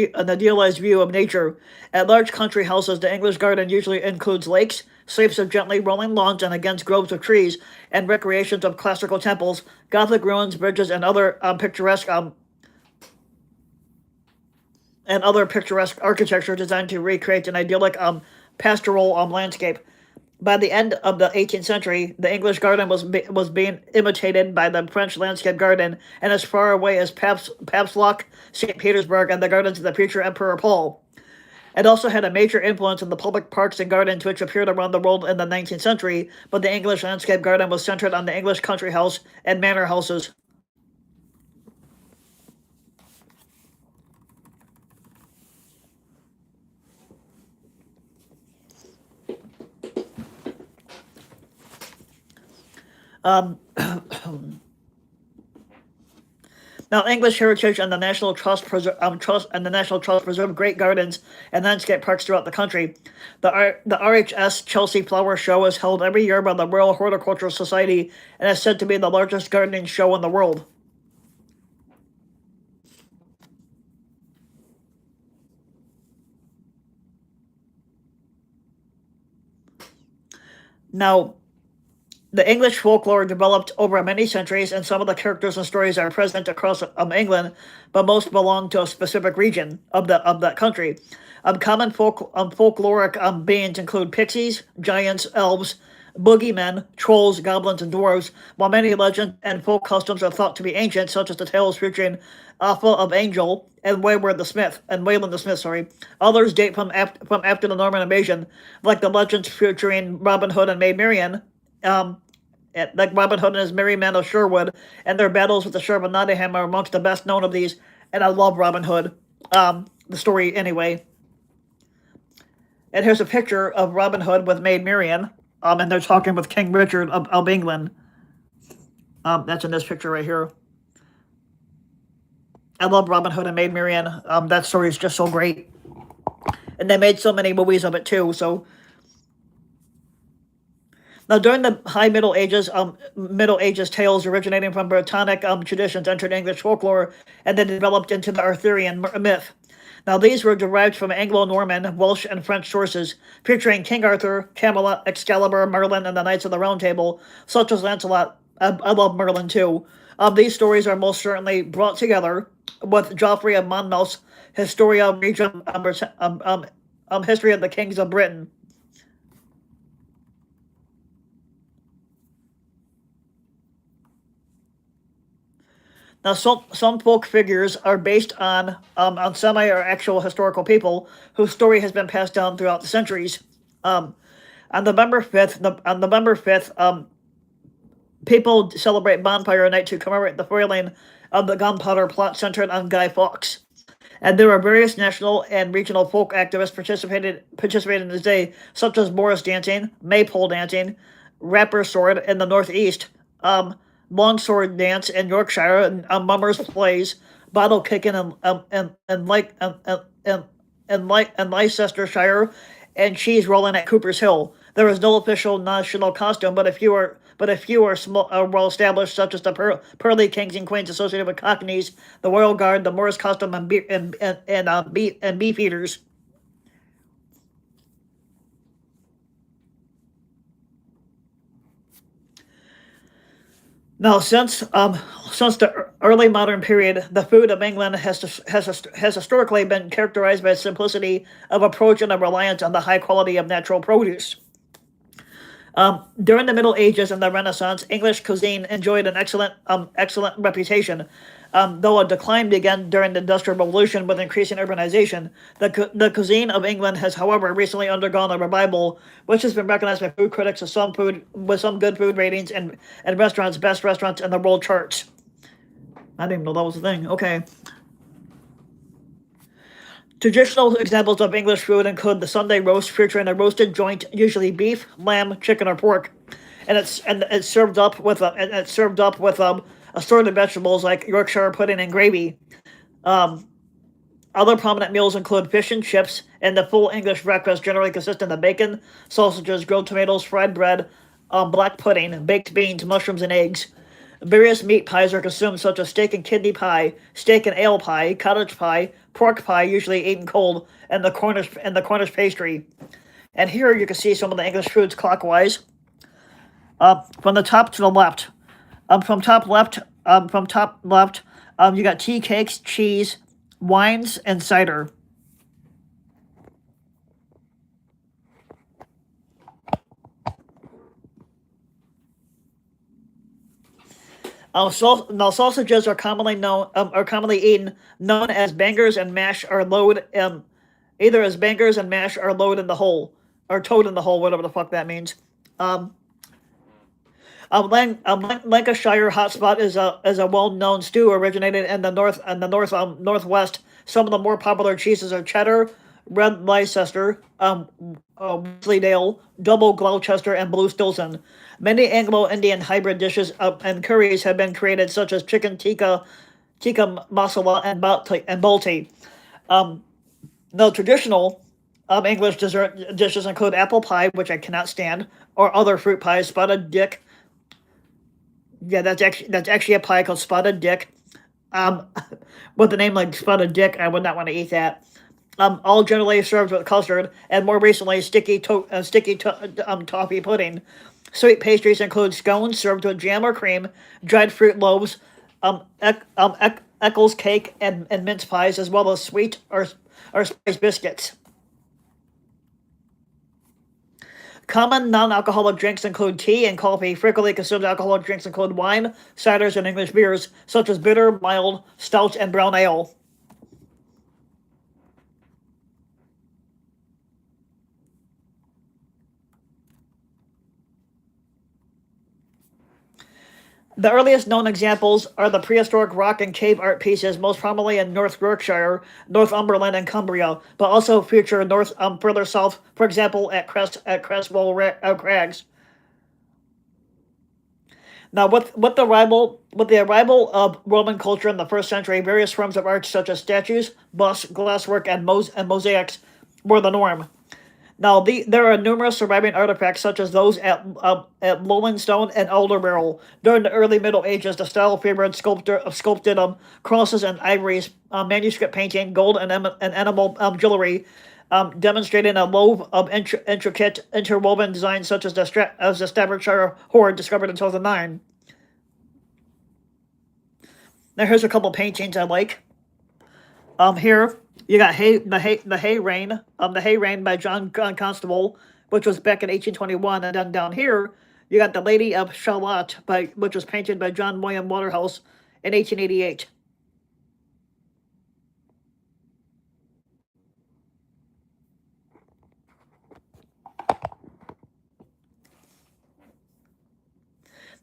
view of nature. At large country houses, the English garden usually includes lakes, sweeps of gently rolling lawns and against groves of trees, and recreations of classical temples, Gothic ruins, bridges, and other picturesque architecture designed to recreate an idyllic pastoral pastoral landscape. By the end of the 18th century, the English garden was being imitated by the French landscape garden, and as far away as Papsloch, St. Petersburg, and the gardens of the future Emperor Paul. It also had a major influence on the public parks and gardens which appeared around the world in the 19th century, but the English landscape garden was centered on the English country house and manor houses. Um, Now, English Heritage and the National Trust preserve great gardens and landscape parks throughout the country. The RHS Chelsea Flower Show is held every year by the Royal Horticultural Society and is said to be the largest gardening show in the world. Now, the English folklore developed over many centuries, and some of the characters and stories are present across England, but most belong to a specific region of that country. Common folkloric beings include pixies, giants, elves, boogeymen, trolls, goblins, and dwarves, while many legends and folk customs are thought to be ancient, such as the tales featuring Alpha of Angel and Wayland the Smith. Sorry, others date from after the Norman invasion, like the legends featuring Robin Hood and Maid Marian. Like Robin Hood and his merry men of Sherwood, and their battles with the Sheriff of Nottingham are amongst the best known of these. And I love Robin Hood, the story anyway. And here's a picture of Robin Hood with Maid Marian, and they're talking with King Richard of England. That's in this picture right here. I love Robin Hood and Maid Marian. That story is just so great, and they made so many movies of it too. So. Now, during the High Middle Ages, tales originating from Britannic traditions entered English folklore and then developed into the Arthurian myth. Now, these were derived from Anglo-Norman, Welsh, and French sources, featuring King Arthur, Camelot, Excalibur, Merlin, and the Knights of the Round Table, such as Lancelot. I love Merlin too. These stories are most certainly brought together with Geoffrey of Monmouth's Historia Regum, History of the Kings of Britain. Now, some folk figures are based on semi or actual historical people whose story has been passed down throughout the centuries. Um, on November 5th, people celebrate Bonfire Night to commemorate the foiling of the gunpowder plot centered on Guy Fawkes. And there are various national and regional folk activists participated in this day, such as Morris dancing, maypole dancing, rapper sword in the Northeast, longsword dance in Yorkshire, and mummers plays, bottle kicking in Leicestershire, and cheese rolling at Cooper's Hill. There is no official national costume, but a few are well established, such as the pearly kings and queens associated with cockneys, the royal guard, the Morris costume, and beef eaters. Now, since the early modern period, the food of England has historically been characterized by simplicity of approach and a reliance on the high quality of natural produce. During the Middle Ages and the Renaissance, English cuisine enjoyed an excellent reputation. Though a decline began during the Industrial Revolution with increasing urbanization, the cuisine of England has, however, recently undergone a revival, which has been recognized by food critics with some good food ratings and restaurants, best restaurants in the world charts. I didn't even know that was a thing. Okay. Traditional examples of English food include the Sunday roast, featuring a roasted joint, usually beef, lamb, chicken, or pork, and it's served up with assorted vegetables like Yorkshire pudding and gravy. Um, Other prominent meals include fish and chips, and the full English breakfast generally consists of bacon, sausages, grilled tomatoes, fried bread, black pudding, baked beans, mushrooms, and eggs. Various meat pies are consumed, such as steak and kidney pie, steak and ale pie, cottage pie, pork pie, usually eaten cold, and the Cornish pastry. And here you can see some of the English foods clockwise, from the top to the left. From top left, you got tea cakes, cheese, wines, and cider. Now sausages are commonly eaten, known as bangers and mash, are load either as bangers and mash or load in the hole or toad in the hole, whatever the fuck that means. Um, Lancashire hotspot is a well-known stew originated northwest. Some of the more popular cheeses are cheddar, red Leicester, Wensleydale, double Gloucester, and blue Stilton. Many Anglo-Indian hybrid dishes and curries have been created, such as chicken tikka masala, and balti. Um, no traditional English dessert dishes include apple pie, which I cannot stand, or other fruit pies, spotted dick. Yeah, that's actually a pie called spotted dick. Um, with a name like spotted dick, I would not want to eat that. All generally served with custard, and more recently, toffee pudding. Sweet pastries include scones served with jam or cream, dried fruit loaves, Eccles cake, and mince pies, as well as sweet or spice biscuits. Common non-alcoholic drinks include tea and coffee. Frequently consumed alcoholic drinks include wine, ciders, and English beers, such as bitter, mild, stout, and brown ale. The earliest known examples are the prehistoric rock and cave art pieces, most prominently in North Yorkshire, Northumberland, and Cumbria, but also feature further south, for example, at Crags. Now, with the arrival of Roman culture in the first century, various forms of art such as statues, busts, glasswork, and mosaics were the norm. Now, there are numerous surviving artifacts, such as those at Lowlandstone and Alderbarrel. During the early Middle Ages, the style favored sculpted crosses and ivories, manuscript painting, gold and enamel demonstrating a love of intricate interwoven designs, such as the Staffordshire hoard discovered in 2009. Now, here's a couple paintings I like. Here you got the Hay Rain by John Constable, which was back in 1821, and then down here you got the Lady of Shalott, which was painted by John William Waterhouse in 1888.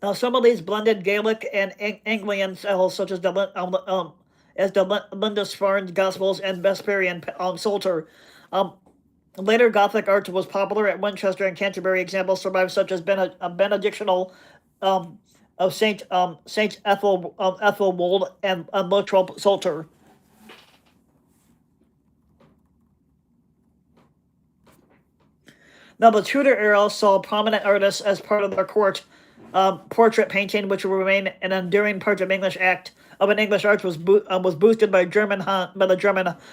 Now, some of these blended Gaelic and Anglian styles, such as the Lindisfarne Gospels and Vesperian Psalter. Um, Later Gothic art was popular at Winchester and Canterbury. Examples survive, such as benedictional um, of Saint Ethelwold and Lothrop Psalter. Now, the Tudor era saw prominent artists as part of their court. Portrait painting, which will remain an enduring part of English act of an English art, was boosted by the German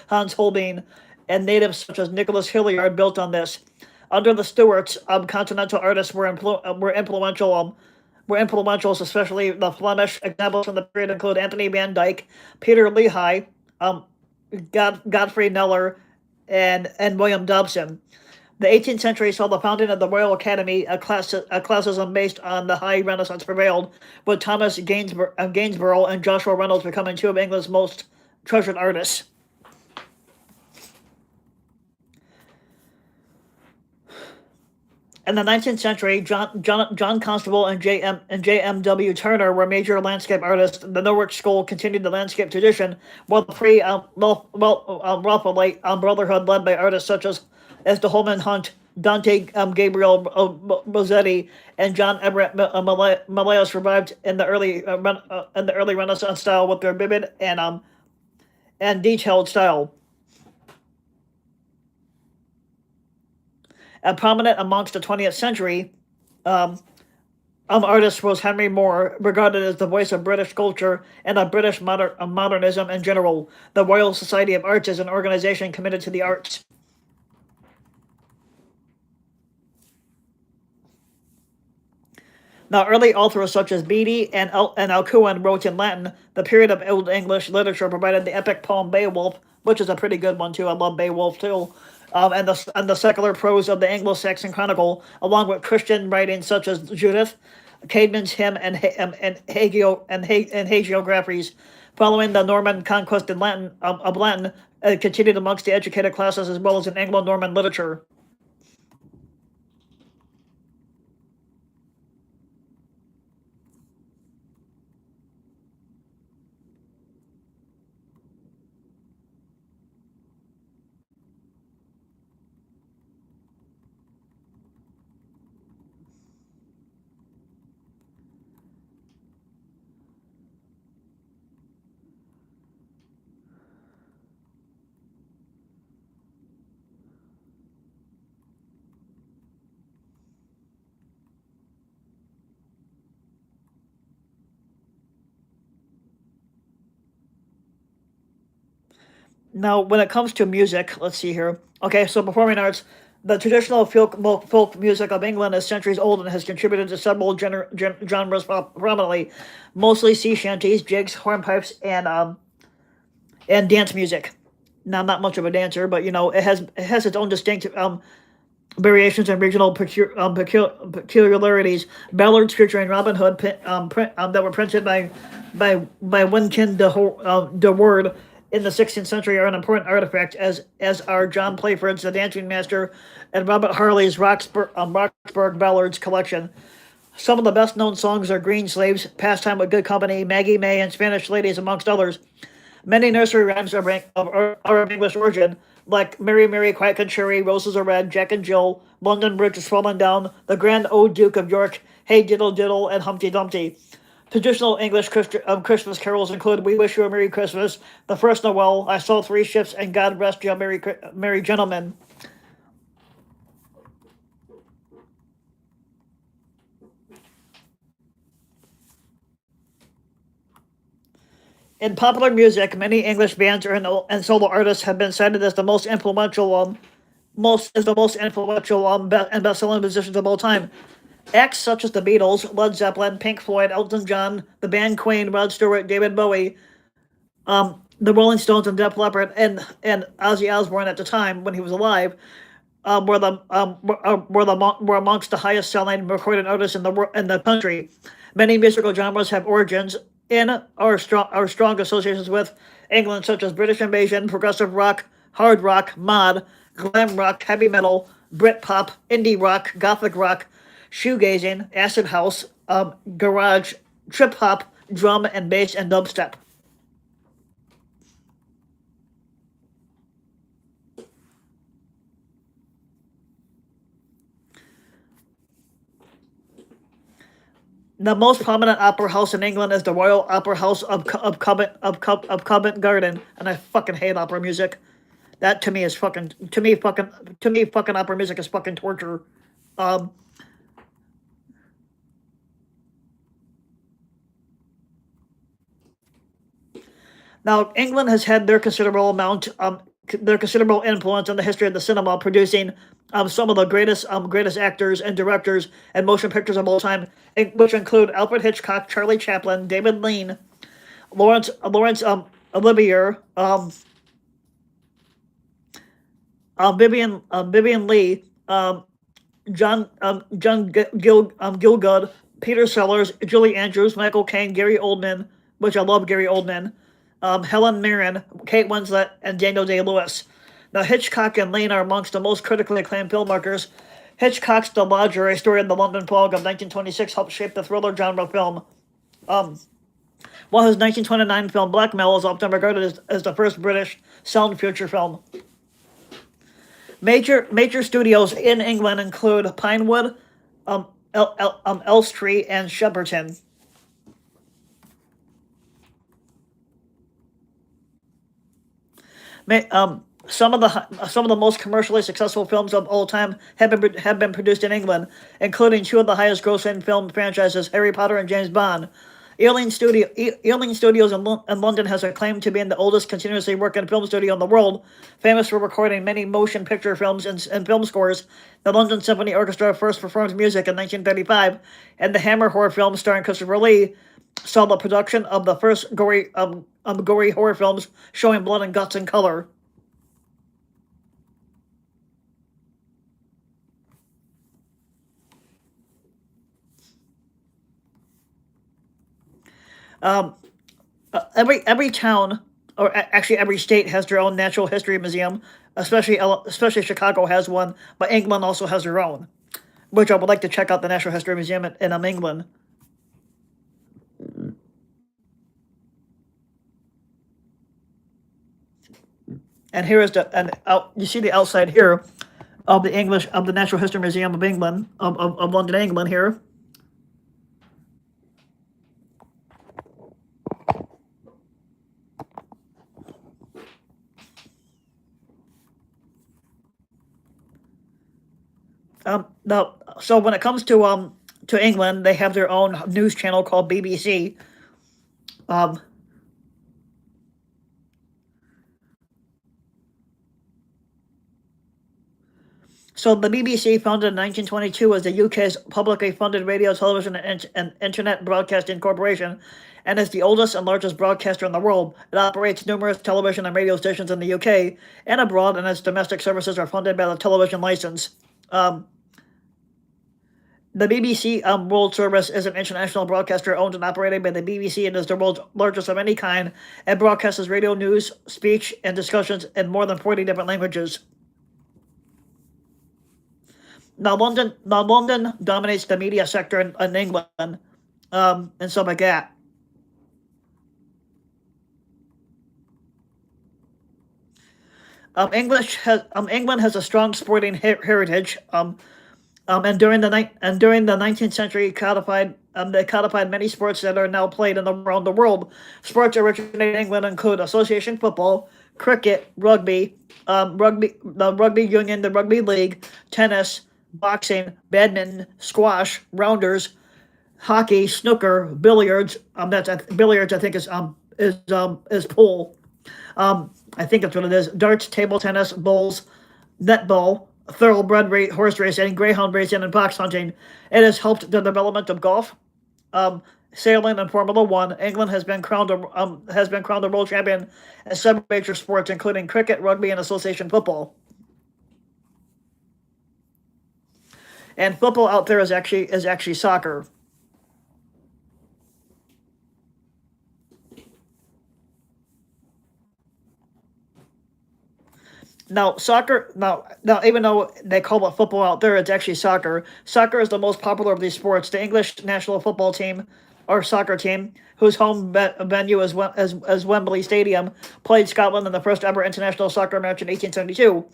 Hans Holbein, and natives such as Nicholas Hilliard built on this. Under the Stuarts, continental artists were influential, especially the Flemish. Examples from the period include Anthony van Dyck, Peter Lehigh, um, Godfrey Kneller, and William Dobson. The 18th century saw the founding of the Royal Academy. A classism based on the High Renaissance prevailed, with Thomas Gainsborough and Joshua Reynolds becoming two of England's most treasured artists. In the 19th century, John Constable and J.M.W. Turner were major landscape artists. The Norwich School continued the landscape tradition, while the Raphaelite Brotherhood, led by artists such as the Holman Hunt, Dante Gabriel Rossetti, and John Everett Malaya, survived in the early Renaissance style with their vivid and detailed style. And prominent amongst the 20th century artist was Henry Moore, regarded as the voice of British culture and of British modernism in general. The Royal Society of Arts is an organization committed to the arts. Now, early authors such as Bede and Alcuin wrote in Latin. The period of Old English literature provided the epic poem Beowulf, which is a pretty good one too. I love Beowulf too. And the secular prose of the Anglo-Saxon Chronicle, along with Christian writings such as Judith, Caedmon's Hymn, and hagiographies. Following the Norman conquest of Latin, continued amongst the educated classes as well as in Anglo-Norman literature. Now, when it comes to music, let's see here. Okay, so performing arts, the traditional folk music of England is centuries old and has contributed to several genres prominently, mostly sea shanties, jigs, hornpipes, and dance music. Now, I'm not much of a dancer, but it has its own distinct variations and regional peculiarities. Ballads featuring Robin Hood that were printed by Wynkyn de Worde in the 16th century are an important artifact, as are John Playford's The Dancing Master and Robert Harley's Roxburgh Ballads collection. Some of the best known songs are Green Slaves, Pastime with Good Company, Maggie May, and Spanish Ladies, amongst others. Many nursery rhymes are of English origin, like Mary, Mary, Quiet Country, Roses Are Red, Jack and Jill, London Bridge is Falling Down, The Grand Old Duke of York, Hey Diddle Diddle, and Humpty Dumpty. Traditional English Christmas carols include We Wish You a Merry Christmas, The First Noel, I Saw Three Ships, and God Rest You Merry Gentlemen. In popular music, many English bands and solo artists have been cited as the most influential and best-selling musicians of all time. Acts such as the Beatles, Led Zeppelin, Pink Floyd, Elton John, the band Queen, Rod Stewart, David Bowie, the Rolling Stones, and Def Leppard, and Ozzy Osbourne at the time when he was alive, were amongst the highest-selling recorded artists in the country. Many musical genres have origins in our strong associations with England, such as British invasion, progressive rock, hard rock, mod, glam rock, heavy metal, Britpop, indie rock, gothic rock, shoegazing, acid house, garage, trip hop, drum and bass, and dubstep. The most prominent opera house in England is the Royal Opera House of Covent Garden, and I fucking hate opera music. That to me is fucking to me fucking opera music is fucking torture. Um, Now England has had their considerable influence in the history of the cinema, producing some of the greatest actors and directors and motion pictures of all time, which include Alfred Hitchcock, Charlie Chaplin, David Lean, Lawrence Olivier, Vivian Lee, John Gilgood, Peter Sellers, Julie Andrews, Michael Caine, Gary Oldman, which I love Gary Oldman, Helen Mirren, Kate Winslet, and Daniel Day Lewis. Now, Hitchcock and Lean are amongst the most critically acclaimed filmmakers. Hitchcock's The Lodger, a story of the London fog of 1926, helped shape the thriller genre film. Um, while his 1929 film Blackmail is often regarded as the first British sound feature film. Major studios in England include Pinewood, Elstree, and Shepperton. Some of the most commercially successful films of all time have been produced in England, including two of the highest grossing film franchises, Harry Potter and James Bond. Ealing Studios in London has a claim to being the oldest continuously working film studio in the world, famous for recording many motion picture films and film scores. The London Symphony Orchestra first performed music in 1935, and the Hammer horror film starring Christopher Lee saw the production of the first gory horror films showing blood and guts in color. Um, every town, or actually every state, has their own natural history museum. Especially Chicago has one, but England also has their own, which I would like to check out the Natural History Museum in England. And here is you see the outside here of the Natural History Museum of England of London, England here. Now, so when it comes to England, they have their own news channel called BBC. Um, so the BBC, founded in 1922, is the UK's publicly funded radio, television, and internet broadcasting corporation, and is the oldest and largest broadcaster in the world. It operates numerous television and radio stations in the UK and abroad, and its domestic services are funded by the television license. Um, The BBC World Service is an international broadcaster owned and operated by the BBC and is the world's largest of any kind. It broadcasts radio news, speech, and discussions in more than 40 different languages. Now London dominates the media sector in England, and stuff like that. England has a strong sporting heritage. And during the 19th century, they codified many sports that are now played around the world. Sports originating in England include association football, cricket, the rugby union, the rugby league, tennis, boxing, badminton, squash, rounders, hockey, snooker, billiards. Billiards. I think is pool. I think that's what it is. Darts, table tennis, bowls, netball, thoroughbred horse racing, greyhound racing, and fox hunting. It has helped the development of golf, um, sailing, and Formula One. England has been crowned a world champion in several major sports, including cricket, rugby, and association football. And football out there is actually soccer. Now, soccer. Now, even though they call it football out there, it's actually soccer. Soccer is the most popular of these sports. The English national football team, or soccer team, whose venue is Wembley Stadium, played Scotland in the first ever international soccer match in 1872.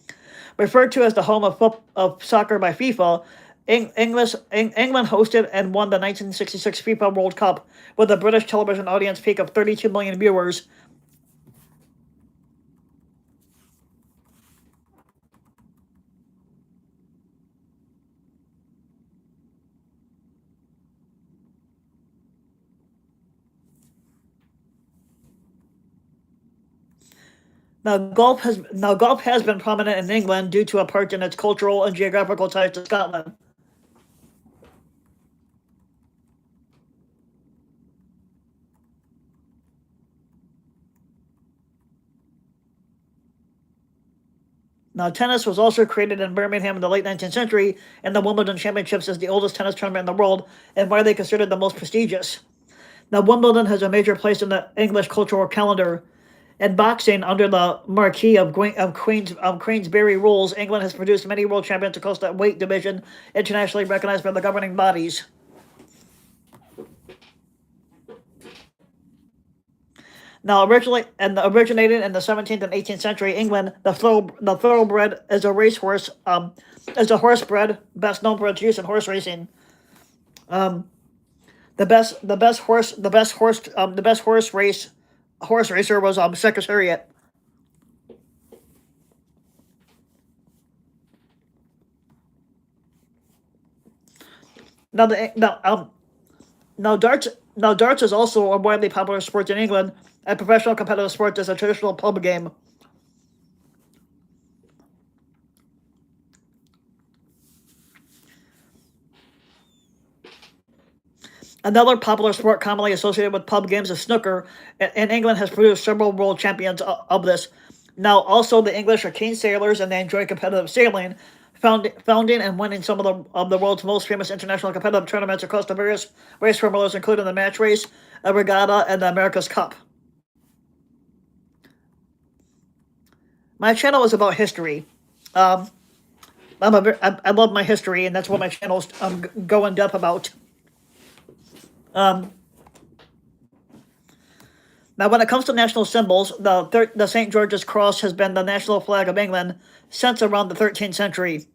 Referred to as the home of soccer by FIFA, England hosted and won the 1966 FIFA World Cup with a British television audience peak of 32 million viewers. Now golf has been prominent in England due to a part in its cultural and geographical ties to Scotland. Now, tennis was also created in Birmingham in the late 19th century, and the Wimbledon Championships is the oldest tennis tournament in the world and widely considered the most prestigious. Now, Wimbledon has a major place in the English cultural calendar. In boxing, under the Marquis of Queensberry rules, England has produced many world champions across the weight division, internationally recognized by the governing bodies. Now, originated in the 17th and 18th century England, the thoroughbred is a racehorse. Is a horsebred best known for its use in horse racing. Um, the best horse racer was Secretariat. Now the now now darts now darts is also a widely popular sport in England. A professional competitive sport is a traditional pub game. Another popular sport commonly associated with pub games is snooker, and England has produced several world champions of this. Now, also the English are keen sailors and they enjoy competitive sailing, founding and winning some of the world's most famous international competitive tournaments across the various race formulas, including the match race, a regatta, and the America's Cup. My channel is about history. Um, I love my history, and that's what my channels go in depth about. Um, Now, when it comes to national symbols, the St. George's Cross has been the national flag of England since around the 13th century.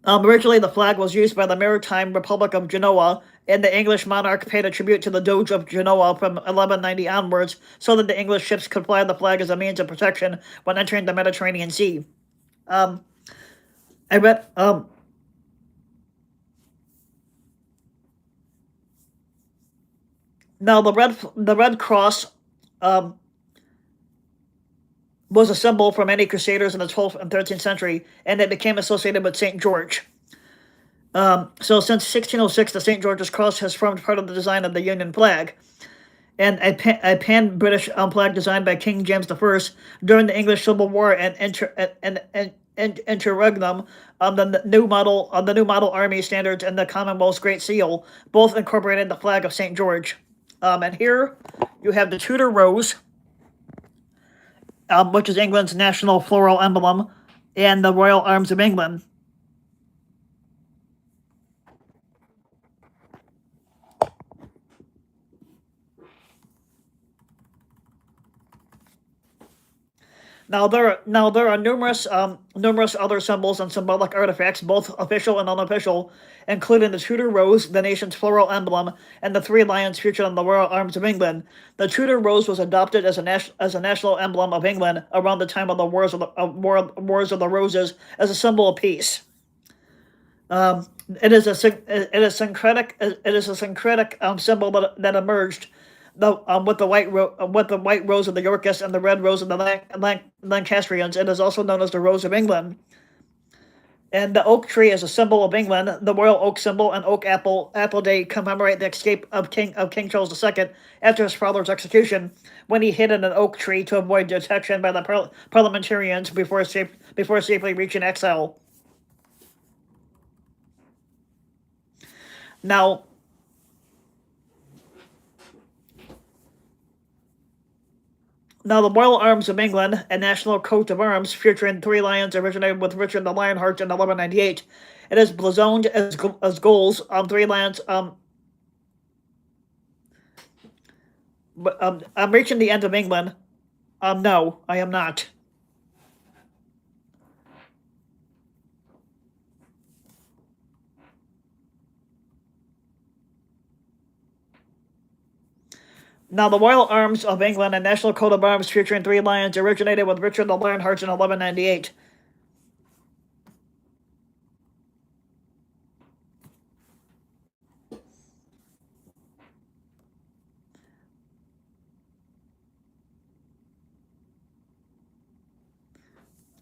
Originally, the flag was used by the Maritime Republic of Genoa, and the English monarch paid a tribute to the Doge of Genoa from 1190 onwards, so that the English ships could fly the flag as a means of protection when entering the Mediterranean Sea. Um, I read. Now, the Red Cross um, was a symbol for many crusaders in the 12th and 13th century, and it became associated with St. George. So since 1606, the St. George's Cross has formed part of the design of the Union flag, and a pan-British flag designed by King James I during the English Civil War and interregnum on the new model army standards and the Commonwealth's Great Seal, both incorporated the flag of St. George. And here you have the Tudor Rose, which is England's national floral emblem, and the Royal Arms of England. Now there are numerous other symbols and symbolic artifacts, both official and unofficial, including the Tudor Rose, the nation's floral emblem, and the three lions featured on the Royal Arms of England. The Tudor Rose was adopted as a national emblem of England around the time of the Wars of the Roses as a symbol of peace. It is a syncretic symbol that emerged with the white rose of the Yorkists and the red rose of the Lancastrians. It is also known as the Rose of England. And the oak tree is a symbol of England. The royal oak symbol and oak apple day commemorate the escape of King Charles II after his father's execution, when he hid in an oak tree to avoid detection by the parliamentarians before safely reaching exile. Now, Now, the Royal Arms of England, a national coat of arms featuring three lions, originated with Richard the Lionheart in 1198. It is blazoned as goals on three lions. I'm reaching the end of England. No, I am not. Now, the Royal Arms of England, a national coat of arms featuring three lions, originated with Richard the Lionheart in 1198.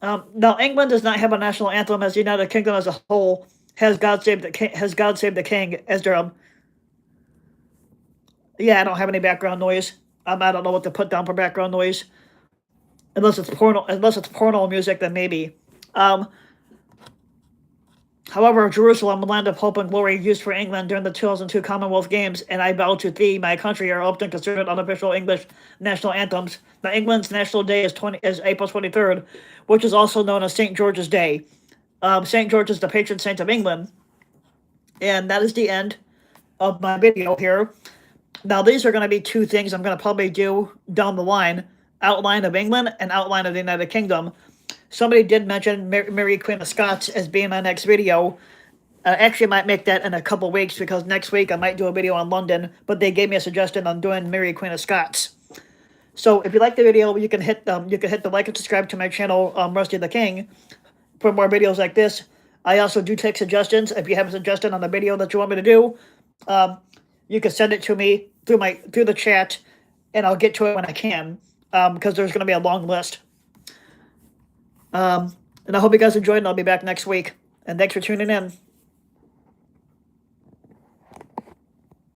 Now, England does not have a national anthem, as the United Kingdom as a whole has "God Save the King," as their. Yeah, I don't have any background noise. I don't know what to put down for background noise, unless it's porno music, then maybe. Um, However, Jerusalem, land of hope and glory, used for England during the 2002 Commonwealth Games, and I Bow to Thee, My Country, are often considered unofficial English national anthems. Now, England's national day is April 23rd, which is also known as St. George's Day. St. George is the patron saint of England. And that is the end of my video here. Now, these are going to be two things I'm going to probably do down the line: outline of England and outline of the United Kingdom. Somebody did mention Mary Queen of Scots as being my next video. Actually, I might make that in a couple weeks, because next week I might do a video on London, but they gave me a suggestion on doing Mary Queen of Scots. So if you like the video, you can hit the like and subscribe to my channel, Rusty the King, for more videos like this. I also do take suggestions. If you have a suggestion on the video that you want me to do, you can send it to me through the chat, and I'll get to it when I can, because there's going to be a long list. And I hope you guys enjoyed, and I'll be back next week. And thanks for tuning in.